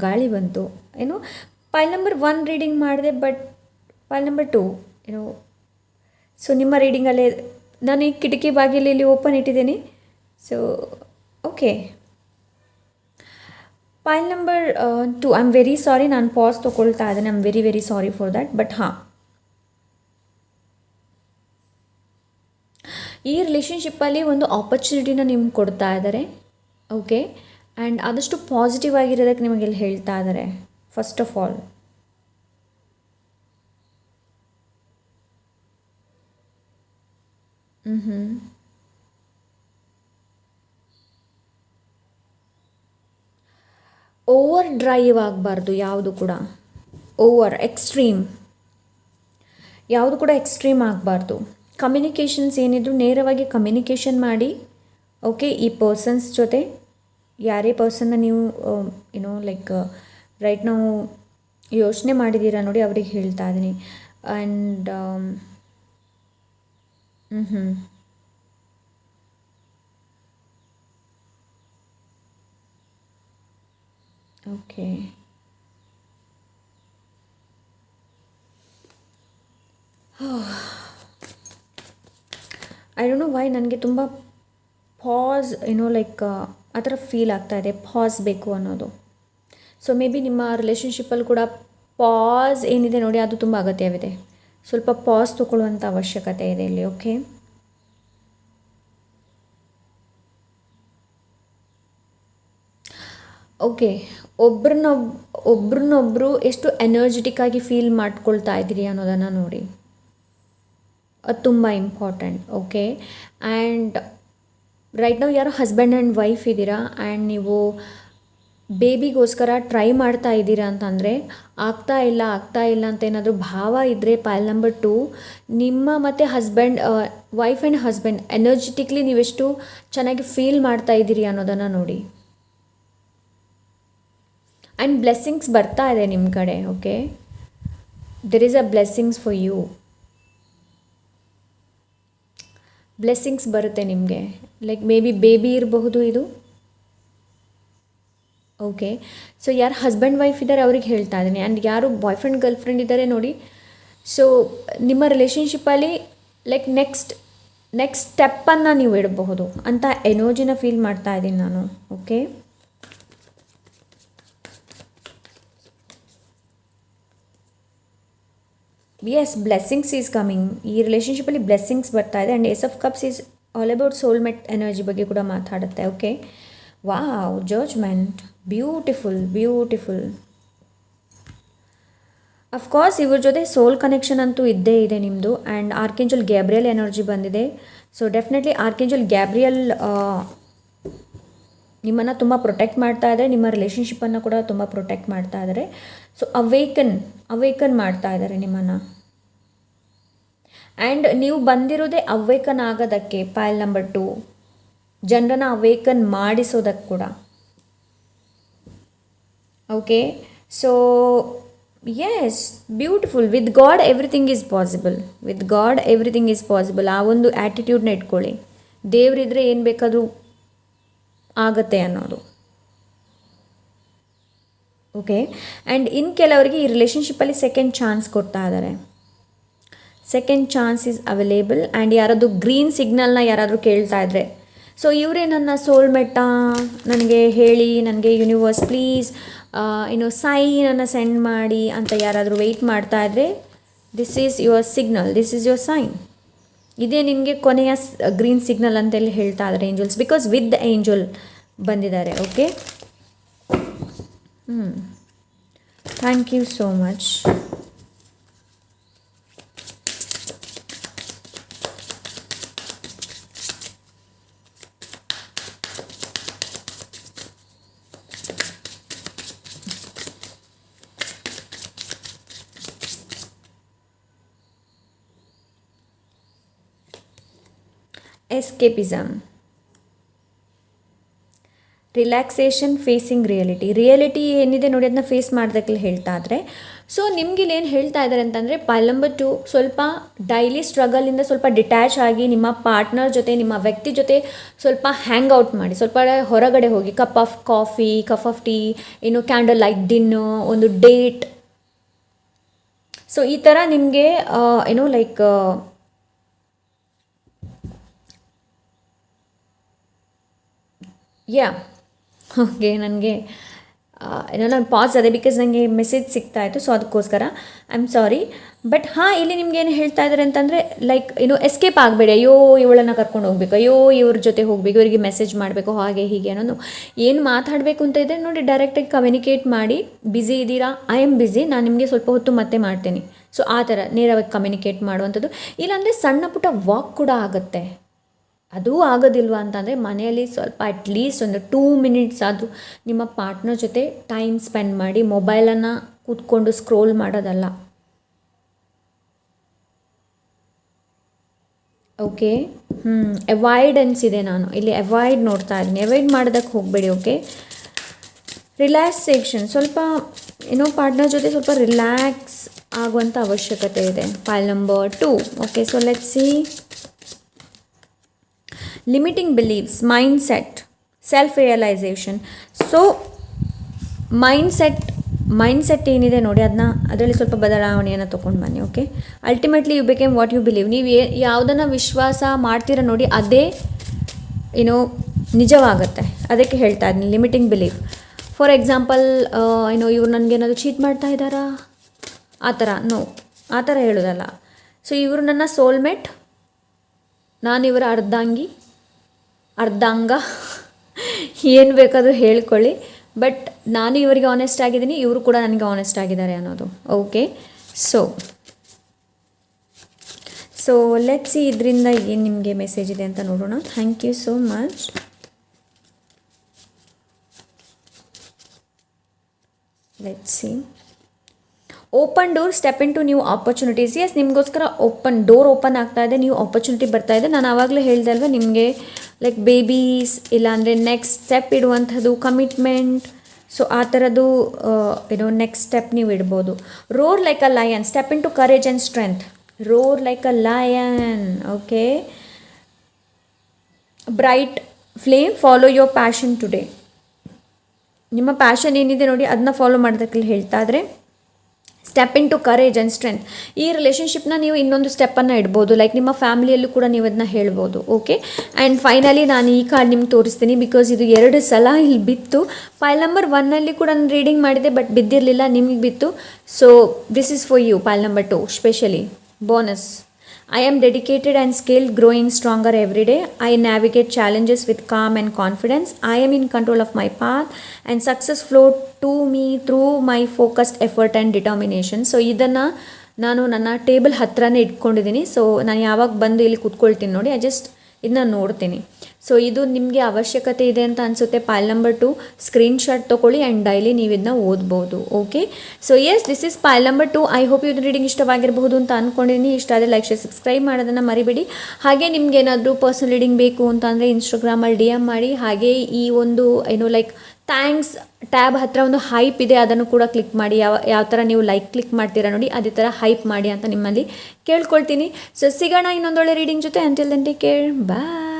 ಗಾಳಿ ಬಂತು. ಪೈಲ್ ನಂಬರ್ 1 ರೀಡಿಂಗ್ ಮಾಡಿದೆ, ಬಟ್ ಪೈಲ್ ನಂಬರ್ 2 ಸೊ ನಿಮ್ಮ ರೀಡಿಂಗಲ್ಲೇ ನಾನು ಈ ಕಿಟಕಿ ಬಾಗಿಲಲ್ಲಿ ಓಪನ್ ಇಟ್ಟಿದ್ದೀನಿ. So okay, file number 2, I am very sorry, ನಾನು ಪಾಸ್ ತೊಗೊಳ್ತಾ ಇದ್ದೇನೆ, I am very very sorry for that. But ಹಾಂ, ಈ ರಿಲೇಷನ್ಶಿಪ್ಪಲ್ಲಿ ಒಂದು ಆಪರ್ಚುನಿಟಿನ ನಿಮ್ಗೆ ಕೊಡ್ತಾ ಇದ್ದಾರೆ. ಓಕೆ, ಆ್ಯಂಡ್ ಆದಷ್ಟು ಪಾಸಿಟಿವ್ ಆಗಿರೋದಕ್ಕೆ ನಿಮಗೆಲ್ಲ ಹೇಳ್ತಾ ಇದ್ದಾರೆ. First of all, over drive ಆಗಬಾರ್ದು ಯಾವುದು ಕೂಡ, ಓವರ್ ಎಕ್ಸ್ಟ್ರೀಮ್ ಯಾವುದು ಕೂಡ ಎಕ್ಸ್ಟ್ರೀಮ್ ಆಗಬಾರ್ದು. ಕಮ್ಯುನಿಕೇಷನ್ಸ್ ಏನಿದ್ರು ನೇರವಾಗಿ ಕಮ್ಯುನಿಕೇಷನ್ ಮಾಡಿ. ಓಕೆ, ಈ ಪರ್ಸನ್ಸ್ ಜೊತೆ ಯಾರೇ ಪರ್ಸನ್ನ ನೀವು ಲೈಕ್ ರೈಟ್ ನಾವು ಯೋಚನೆ ಮಾಡಿದ್ದೀರಾ ನೋಡಿ, ಅವ್ರಿಗೆ ಹೇಳ್ತಾ ಇದ್ದೀನಿ. And okay, I don't know why ನನಗೆ ತುಂಬ ಪಾಸ್ ಲೈಕ್ ಆ ಥರ ಫೀಲ್ ಆಗ್ತಾ ಇದೆ, ಪಾಸ್ ಬೇಕು ಅನ್ನೋದು. ಸೊ ಮೇ ಬಿ ನಿಮ್ಮ ರಿಲೇಷನ್ಶಿಪ್ಪಲ್ಲಿ ಕೂಡ ಪಾಸ್ ಏನಿದೆ ನೋಡಿ, ಅದು ತುಂಬ ಅಗತ್ಯವಿದೆ. ಸ್ವಲ್ಪ ಪಾಸ್ ತೊಗೊಳ್ಳುವಂಥ ಅವಶ್ಯಕತೆ ಇದೆ ಇಲ್ಲಿ. ಓಕೆ, ಓಕೆ, ಒಬ್ರನ್ನೊಬ್ಬರು ಎಷ್ಟು ಎನರ್ಜೆಟಿಕ್ ಆಗಿ ಫೀಲ್ ಮಾಡ್ಕೊಳ್ತಾ ಇದ್ದೀರಿ ಅನ್ನೋದನ್ನು ನೋಡಿ, ಅದು ತುಂಬ ಇಂಪಾರ್ಟೆಂಟ್. ಓಕೆ, ಆ್ಯಂಡ್ ರೈಟ್ ನಾವು ಯಾರೋ ಹಸ್ಬೆಂಡ್ ಆ್ಯಂಡ್ ವೈಫ್ ಇದ್ದೀರಾ, ಆ್ಯಂಡ್ ನೀವು ಬೇಬಿಗೋಸ್ಕರ ಟ್ರೈ ಮಾಡ್ತಾ ಇದ್ದೀರಾ ಅಂತಂದರೆ, ಆಗ್ತಾ ಇಲ್ಲ ಅಂತ ಏನಾದರೂ ಭಾವ ಇದ್ದರೆ, ಪೈಲ್ ನಂಬರ್ 2, ನಿಮ್ಮ ಮತ್ತು ವೈಫ್ ಆ್ಯಂಡ್ ಹಸ್ಬೆಂಡ್ ಎನರ್ಜೆಟಿಕ್ಲಿ ನೀವೆಷ್ಟು ಚೆನ್ನಾಗಿ ಫೀಲ್ ಮಾಡ್ತಾ ಇದ್ದೀರಿ ಅನ್ನೋದನ್ನು ನೋಡಿ. ಆ್ಯಂಡ್ ಬ್ಲೆಸ್ಸಿಂಗ್ಸ್ ಬರ್ತಾ ಇದೆ ನಿಮ್ಮ ಕಡೆ. Okay, there is a blessings for you. Blessings ಬರುತ್ತೆ ನಿಮಗೆ, ಲೈಕ್ ಮೇ ಬಿ ಬೇಬಿ ಇರಬಹುದು ಇದು. ಓಕೆ, ಸೊ ಯಾರು ಹಸ್ಬೆಂಡ್ ವೈಫ್ ಇದ್ದಾರೆ ಅವ್ರಿಗೆ ಹೇಳ್ತಾ ಇದ್ದೀನಿ. ಆ್ಯಂಡ್ ಯಾರು ಬಾಯ್ ಫ್ರೆಂಡ್ ಗರ್ಲ್ ಫ್ರೆಂಡ್ ಇದ್ದಾರೆ ನೋಡಿ, ಸೊ ನಿಮ್ಮ ರಿಲೇಷನ್ಶಿಪ್ಪಲ್ಲಿ ಲೈಕ್ ನೆಕ್ಸ್ಟ್ ಸ್ಟೆಪ್ಪನ್ನು ನೀವು ಇಡಬಹುದು ಅಂತ ಎನರ್ಜಿನ ಫೀಲ್ ಮಾಡ್ತಾ ಇದ್ದೀನಿ ನಾನು. Okay, yes, blessings is coming. ಈ ರಿಲೇಷನ್ಶಿಪ್ಪಲ್ಲಿ ಬ್ಲೆಸ್ಸಿಂಗ್ಸ್ ಬರ್ತಾ ಇದೆ. And ace of cups is all about soulmate energy ಬಗ್ಗೆ ಕೂಡ ಮಾತಾಡುತ್ತೆ. Okay, wow, judgement, beautiful. Of course ಇವ್ರ ಜೊತೆ ಸೋಲ್ ಕನೆಕ್ಷನ್ ಅಂತೂ ಇದ್ದೇ ಇದೆ ನಿಮ್ಮದು. ಆ್ಯಂಡ್ ಆರ್ಕೇಂಜಲ್ ಗ್ಯಾಬ್ರಿಯಲ್ ಎನರ್ಜಿ ಬಂದಿದೆ. ಸೊ ಡೆಫಿನೆಟ್ಲಿ ಆರ್ಕೇಂಜಲ್ ಗ್ಯಾಬ್ರಿಯಲ್ ನಿಮ್ಮನ್ನು ತುಂಬ ಪ್ರೊಟೆಕ್ಟ್ ಮಾಡ್ತಾ ಇದ್ದಾರೆ, ನಿಮ್ಮ ರಿಲೇಷನ್ಶಿಪ್ಪನ್ನು ಕೂಡ ತುಂಬ ಪ್ರೊಟೆಕ್ಟ್ ಮಾಡ್ತಾ ಇದ್ದಾರೆ. ಸೊ ಅವೇಕನ್ ಮಾಡ್ತಾ ಇದ್ದಾರೆ ನಿಮ್ಮನ್ನು. ಆ್ಯಂಡ್ ನೀವು ಬಂದಿರೋದೇ ಅವೇಕನ್ ಆಗೋದಕ್ಕೆ, ಪೈಲ್ ನಂಬರ್ 2, ಜನರನ್ನು ಅವೇಕನ್ ಮಾಡಿಸೋದಕ್ಕೆ ಕೂಡ. Okay, so yes, beautiful. With God everything is possible. ಆ ಒಂದು ಆ್ಯಟಿಟ್ಯೂಡ್ನ ಇಟ್ಕೊಳ್ಳಿ. ದೇವರಿದ್ರೆ ಏನು ಬೇಕಾದರೂ ಆಗತ್ತೆ ಅನ್ನೋದು. ಓಕೆ, ಆ್ಯಂಡ್ ಇನ್ನು ಕೆಲವರಿಗೆ ಈ ರಿಲೇಷನ್ಶಿಪ್ಪಲ್ಲಿ ಸೆಕೆಂಡ್ ಚಾನ್ಸ್ ಕೊಡ್ತಾ ಇದ್ದಾರೆ. Second chance is available. And ಯಾರಾದರೂ ಗ್ರೀನ್ ಸಿಗ್ನಲ್ನ ಯಾರಾದರೂ ಕೇಳ್ತಾ ಇದ್ರೆ, ಸೊ ಇವರೇ ನನ್ನ ಸೋಲ್ಮೇಟಾ, ನನಗೆ ಹೇಳಿ, ನನಗೆ ಯೂನಿವರ್ಸ್ ಪ್ಲೀಸ್ ಸೈನನ್ನು ಸೆಂಡ್ ಮಾಡಿ ಅಂತ ಯಾರಾದರೂ ವೆಯ್ಟ್ ಮಾಡ್ತಾ ಇದ್ದರೆ, this is your signal, this is your sign. ಇದೇ ನಿಮಗೆ ಕೊನೆಯ ಗ್ರೀನ್ ಸಿಗ್ನಲ್ ಅಂತೇಳಿ ಹೇಳ್ತಾ ಇದ್ದಾರೆ angels, because with the angel ಬಂದಿದ್ದಾರೆ. Okay, thank you so much. Escapism, relaxation, facing reality ಏನಿದೆ ನೋಡಿ ಅದನ್ನ ಫೇಸ್ ಮಾಡೋದಕ್ಕೆ ಹೇಳ್ತಾ ಇದ್ದಾರೆ. ಸೊ ನಿಮ್ಗೆ ಏನು ಹೇಳ್ತಾ ಇದ್ದಾರೆ ಅಂತಂದರೆ, ಪೈಲ್ ನಂಬರ್ 2 ಸ್ವಲ್ಪ ಡೈಲಿ ಸ್ಟ್ರಗಲಿಂದ ಸ್ವಲ್ಪ ಡಿಟ್ಯಾಚ್ ಆಗಿ ನಿಮ್ಮ ಪಾರ್ಟ್ನರ್ ಜೊತೆ, ನಿಮ್ಮ ವ್ಯಕ್ತಿ ಜೊತೆ ಸ್ವಲ್ಪ ಹ್ಯಾಂಗ್ ಔಟ್ ಮಾಡಿ, ಸ್ವಲ್ಪ ಹೊರಗಡೆ ಹೋಗಿ, cup of coffee, cup of tea, candle light dinner, ಒಂದು ಡೇಟ್. ಸೊ ಈ ಥರ ನಿಮಗೆ ಲೈಕ್ ಓಕೆ, ನನಗೆ ಏನೋ ನಾನು ಪಾಸ್ ಅದೇ ಬಿಕಾಸ್ ನನಗೆ ಮೆಸೇಜ್ ಸಿಗ್ತಾಯಿತ್ತು, ಸೊ ಅದಕ್ಕೋಸ್ಕರ ಐ ಆಮ್ ಸಾರಿ. ಬಟ್ ಇಲ್ಲಿ ನಿಮ್ಗೆ ಏನು ಹೇಳ್ತಾ ಇದ್ದಾರೆ ಅಂತಂದರೆ ಲೈಕ್ ಎಸ್ಕೇಪ್ ಆಗಬೇಡಿ, ಅಯ್ಯೋ ಇವಳನ್ನು ಕರ್ಕೊಂಡು ಹೋಗ್ಬೇಕು, ಅಯ್ಯೋ ಇವ್ರ ಜೊತೆ ಹೋಗಬೇಕು, ಇವರಿಗೆ ಮೆಸೇಜ್ ಮಾಡಬೇಕು, ಹಾಗೆ ಹೀಗೆ ಅನ್ನೋದು ಏನು ಮಾತಾಡಬೇಕು ಅಂತ ಇದೆ ನೋಡಿ, ಡೈರೆಕ್ಟಾಗಿ ಕಮ್ಯುನಿಕೇಟ್ ಮಾಡಿ. ಬ್ಯುಸಿ ಇದ್ದೀರಾ, ಐ ಆಮ್ ಬ್ಯುಸಿ, ನಾನು ನಿಮಗೆ ಸ್ವಲ್ಪ ಹೊತ್ತು ಮತ್ತೆ ಮಾಡ್ತೀನಿ. ಸೊ ಆ ಥರ ನೇರವಾಗಿ ಕಮ್ಯುನಿಕೇಟ್ ಮಾಡುವಂಥದ್ದು. ಇಲ್ಲಾಂದರೆ ಸಣ್ಣ ಪುಟ್ಟ ವಾಕ್ ಕೂಡ ಆಗುತ್ತೆ. ಅದೂ ಆಗೋದಿಲ್ವ ಅಂತಂದರೆ ಮನೆಯಲ್ಲಿ ಸ್ವಲ್ಪ ಅಟ್ಲೀಸ್ಟ್ ಒಂದು 2 ಮಿನಿಟ್ಸ್ ಆದರೂ ನಿಮ್ಮ ಪಾರ್ಟ್ನರ್ ಜೊತೆ ಟೈಮ್ ಸ್ಪೆಂಡ್ ಮಾಡಿ. ಮೊಬೈಲನ್ನು ಕೂತ್ಕೊಂಡು ಸ್ಕ್ರೋಲ್ ಮಾಡೋದಲ್ಲ. ಓಕೆ, ಅವಾಯ್ಡೆನ್ಸ್ ಇದೆ, ನಾನು ಇಲ್ಲಿ ಅವಾಯ್ಡ್ ನೋಡ್ತಾ ಇದ್ದೀನಿ. ಅವಾಯ್ಡ್ ಮಾಡೋದಕ್ಕೆ ಹೋಗಬೇಡಿ. ಓಕೆ, ರಿಲ್ಯಾಕ್ಸೇಷನ್, ಸ್ವಲ್ಪ ಪಾರ್ಟ್ನರ್ ಜೊತೆ ಸ್ವಲ್ಪ ರಿಲ್ಯಾಕ್ಸ್ ಆಗುವಂಥ ಅವಶ್ಯಕತೆ ಇದೆ. File number 2. Okay, so let's see. Limiting beliefs, mindset, self realisation. So mindset ಏನಿದೆ ನೋಡಿ, ಅದರಲ್ಲಿ ಸ್ವಲ್ಪ ಬದಲಾವಣೆಯನ್ನು ತೊಗೊಂಡು ಬನ್ನಿ. Okay, ultimately you became what you believe. ನೀವು ಯಾವುದನ್ನು ವಿಶ್ವಾಸ ಮಾಡ್ತೀರ ನೋಡಿ, ಅದೇ ನಿಜವಾಗುತ್ತೆ. ಅದಕ್ಕೆ ಹೇಳ್ತಾ ಇದ್ದೀನಿ ಲಿಮಿಟಿಂಗ್ ಬಿಲೀವ್. ಫಾರ್ ಎಕ್ಸಾಂಪಲ್ ಇವ್ರು ನನಗೇನಾದರೂ ಚೀಟ್ ಮಾಡ್ತಾ ಇದ್ದಾರಾ, ಆ ಥರ ಹೇಳೋದಲ್ಲ. ಸೊ ಇವರು ನನ್ನ ಸೋಲ್ಮೇಟ್, ನಾನು ಇವರ ಅರ್ಧಾಂಗ ಏನು ಬೇಕಾದರೂ ಹೇಳ್ಕೊಳ್ಳಿ, ಬಟ್ ನಾನು ಇವರಿಗೆ ಆನೆಸ್ಟ್ ಆಗಿದ್ದೀನಿ, ಇವರು ಕೂಡ ನನಗೆ ಆನೆಸ್ಟ್ ಆಗಿದ್ದಾರೆ ಅನ್ನೋದು. ಓಕೆ, ಸೊ ಲೆಟ್ಸ್ ಸಿ ಇದರಿಂದ ಏನು ನಿಮಗೆ ಮೆಸೇಜ್ ಇದೆ ಅಂತ ನೋಡೋಣ. Thank you so much. Let's see. Open door, step into new opportunities. Yes, ನಿಮಗೋಸ್ಕರ ಡೋರ್ ಓಪನ್ ಆಗ್ತಾ ಇದೆ, ನ್ಯೂ ಆಪರ್ಚುನಿಟಿ ಬರ್ತಾ ಇದೆ. ನಾನು ಆವಾಗಲೇ ಹೇಳ್ದೆ ಅಲ್ವಾ ನಿಮಗೆ, ಲೈಕ್ ಬೇಬೀಸ್, ಇಲ್ಲಾಂದರೆ ನೆಕ್ಸ್ಟ್ ಸ್ಟೆಪ್ ಇಡುವಂಥದ್ದು, ಕಮಿಟ್ಮೆಂಟ್. ಸೊ ಆ ಥರದ್ದು ನೆಕ್ಸ್ಟ್ ಸ್ಟೆಪ್ ನೀವು ಇಡ್ಬೋದು. Roar like a lion, step into courage and strength. Roar like a lion. Okay, bright flame, follow your passion today. ನಿಮ್ಮ ಪ್ಯಾಷನ್ ಏನಿದೆ ನೋಡಿ, ಅದನ್ನ ಫಾಲೋ ಮಾಡೋದಕ್ಕೆ ಹೇಳ್ತಾ ಇದ್ರೆ step into courage and strength. ಈ ರಿಲೇಷನ್ಶಿಪ್ನ ನೀವು ಇನ್ನೊಂದು ಸ್ಟೆಪ್ಪನ್ನು ಇಡ್ಬೋದು, ಲೈಕ್ ನಿಮ್ಮ ಫ್ಯಾಮಿಲಿಯಲ್ಲೂ ಕೂಡ ನೀವು ಅದನ್ನ ಹೇಳ್ಬೋದು. ಓಕೆ, ಆ್ಯಂಡ್ ಫೈನಲಿ ನಾನು ಈ ಕಾರ್ಡ್ ನಿಮ್ಗೆ ತೋರಿಸ್ತೀನಿ, ಬಿಕಾಸ್ ಇದು 2 ಸಲ ಇಲ್ಲಿ ಬಿತ್ತು. ಫೈಲ್ ನಂಬರ್ 1ನಲ್ಲಿ ಕೂಡ ನಾನು ರೀಡಿಂಗ್ ಮಾಡಿದೆ, ಬಟ್ ಬಿದ್ದಿರಲಿಲ್ಲ, ನಿಮಗೆ ಬಿತ್ತು. So this is for you. File number 2 specially bonus. I am dedicated and skilled, growing stronger every day. I navigate challenges with calm and confidence. I am in control of my path and success flow to me through my focused effort and determination. So ಇದನ್ನು ನಾನು ನನ್ನ table ಹತ್ರನೇ ಇಟ್ಕೊಂಡಿದ್ದೀನಿ. So ನಾನು ಯಾವಾಗ ಬಂದು ಇಲ್ಲಿ ಕೂತ್ಕೊಳ್ತೀನಿ ನೋಡಿ, ಇದನ್ನ ನೋಡ್ತೀನಿ. ಸೊ ಇದು ನಿಮಗೆ ಅವಶ್ಯಕತೆ ಇದೆ ಅಂತ ಅನಿಸುತ್ತೆ. ಫೈಲ್ ನಂಬರ್ 2 ಸ್ಕ್ರೀನ್ಶಾಟ್ ತೊಗೊಳ್ಳಿ ಆ್ಯಂಡ್ ಡೈಲಿ ನೀವು ಇದನ್ನ ಓದ್ಬೋದು. Okay, so yes, this is file number 2. I hope ಇದು ರೀಡಿಂಗ್ ಇಷ್ಟವಾಗಿರಬಹುದು ಅಂತ ಅಂದ್ಕೊಂಡಿದ್ದೀನಿ. ಇಷ್ಟ ಆದರೆ ಲೈಕ್, ಶೇರ್, ಸಬ್ಸ್ಕ್ರೈಬ್ ಮಾಡೋದನ್ನು ಮರಿಬೇಡಿ. ಹಾಗೆ ನಿಮ್ಗೆ ಏನಾದರೂ ಪರ್ಸನಲ್ ರೀಡಿಂಗ್ ಬೇಕು ಅಂತ ಅಂದರೆ ಇನ್ಸ್ಟಾಗ್ರಾಮಲ್ಲಿ DM ಮಾಡಿ. ಹಾಗೆ ಈ ಒಂದು ಲೈಕ್ ಥ್ಯಾಂಕ್ಸ್ ಟ್ಯಾಬ್ ಹತ್ರ ಒಂದು ಹೈಪ್ ಇದೆ, ಅದನ್ನು ಕೂಡ ಕ್ಲಿಕ್ ಮಾಡಿ. ಯಾವ ಥರ ನೀವು ಲೈಕ್ ಕ್ಲಿಕ್ ಮಾಡ್ತೀರಾ ನೋಡಿ, ಅದೇ ಥರ ಹೈಪ್ ಮಾಡಿ ಅಂತ ನಿಮ್ಮಲ್ಲಿ ಕೇಳ್ಕೊಳ್ತೀನಿ. ಸೊ ಸಿಗೋಣ ಇನ್ನೊಂದೊಳ್ಳೆ ರೀಡಿಂಗ್ ಜೊತೆ. ಅಂಟಿಲ್ ದೆನ್ ಟೇಕ್ ಕೇರ್, ಬಾಯ್.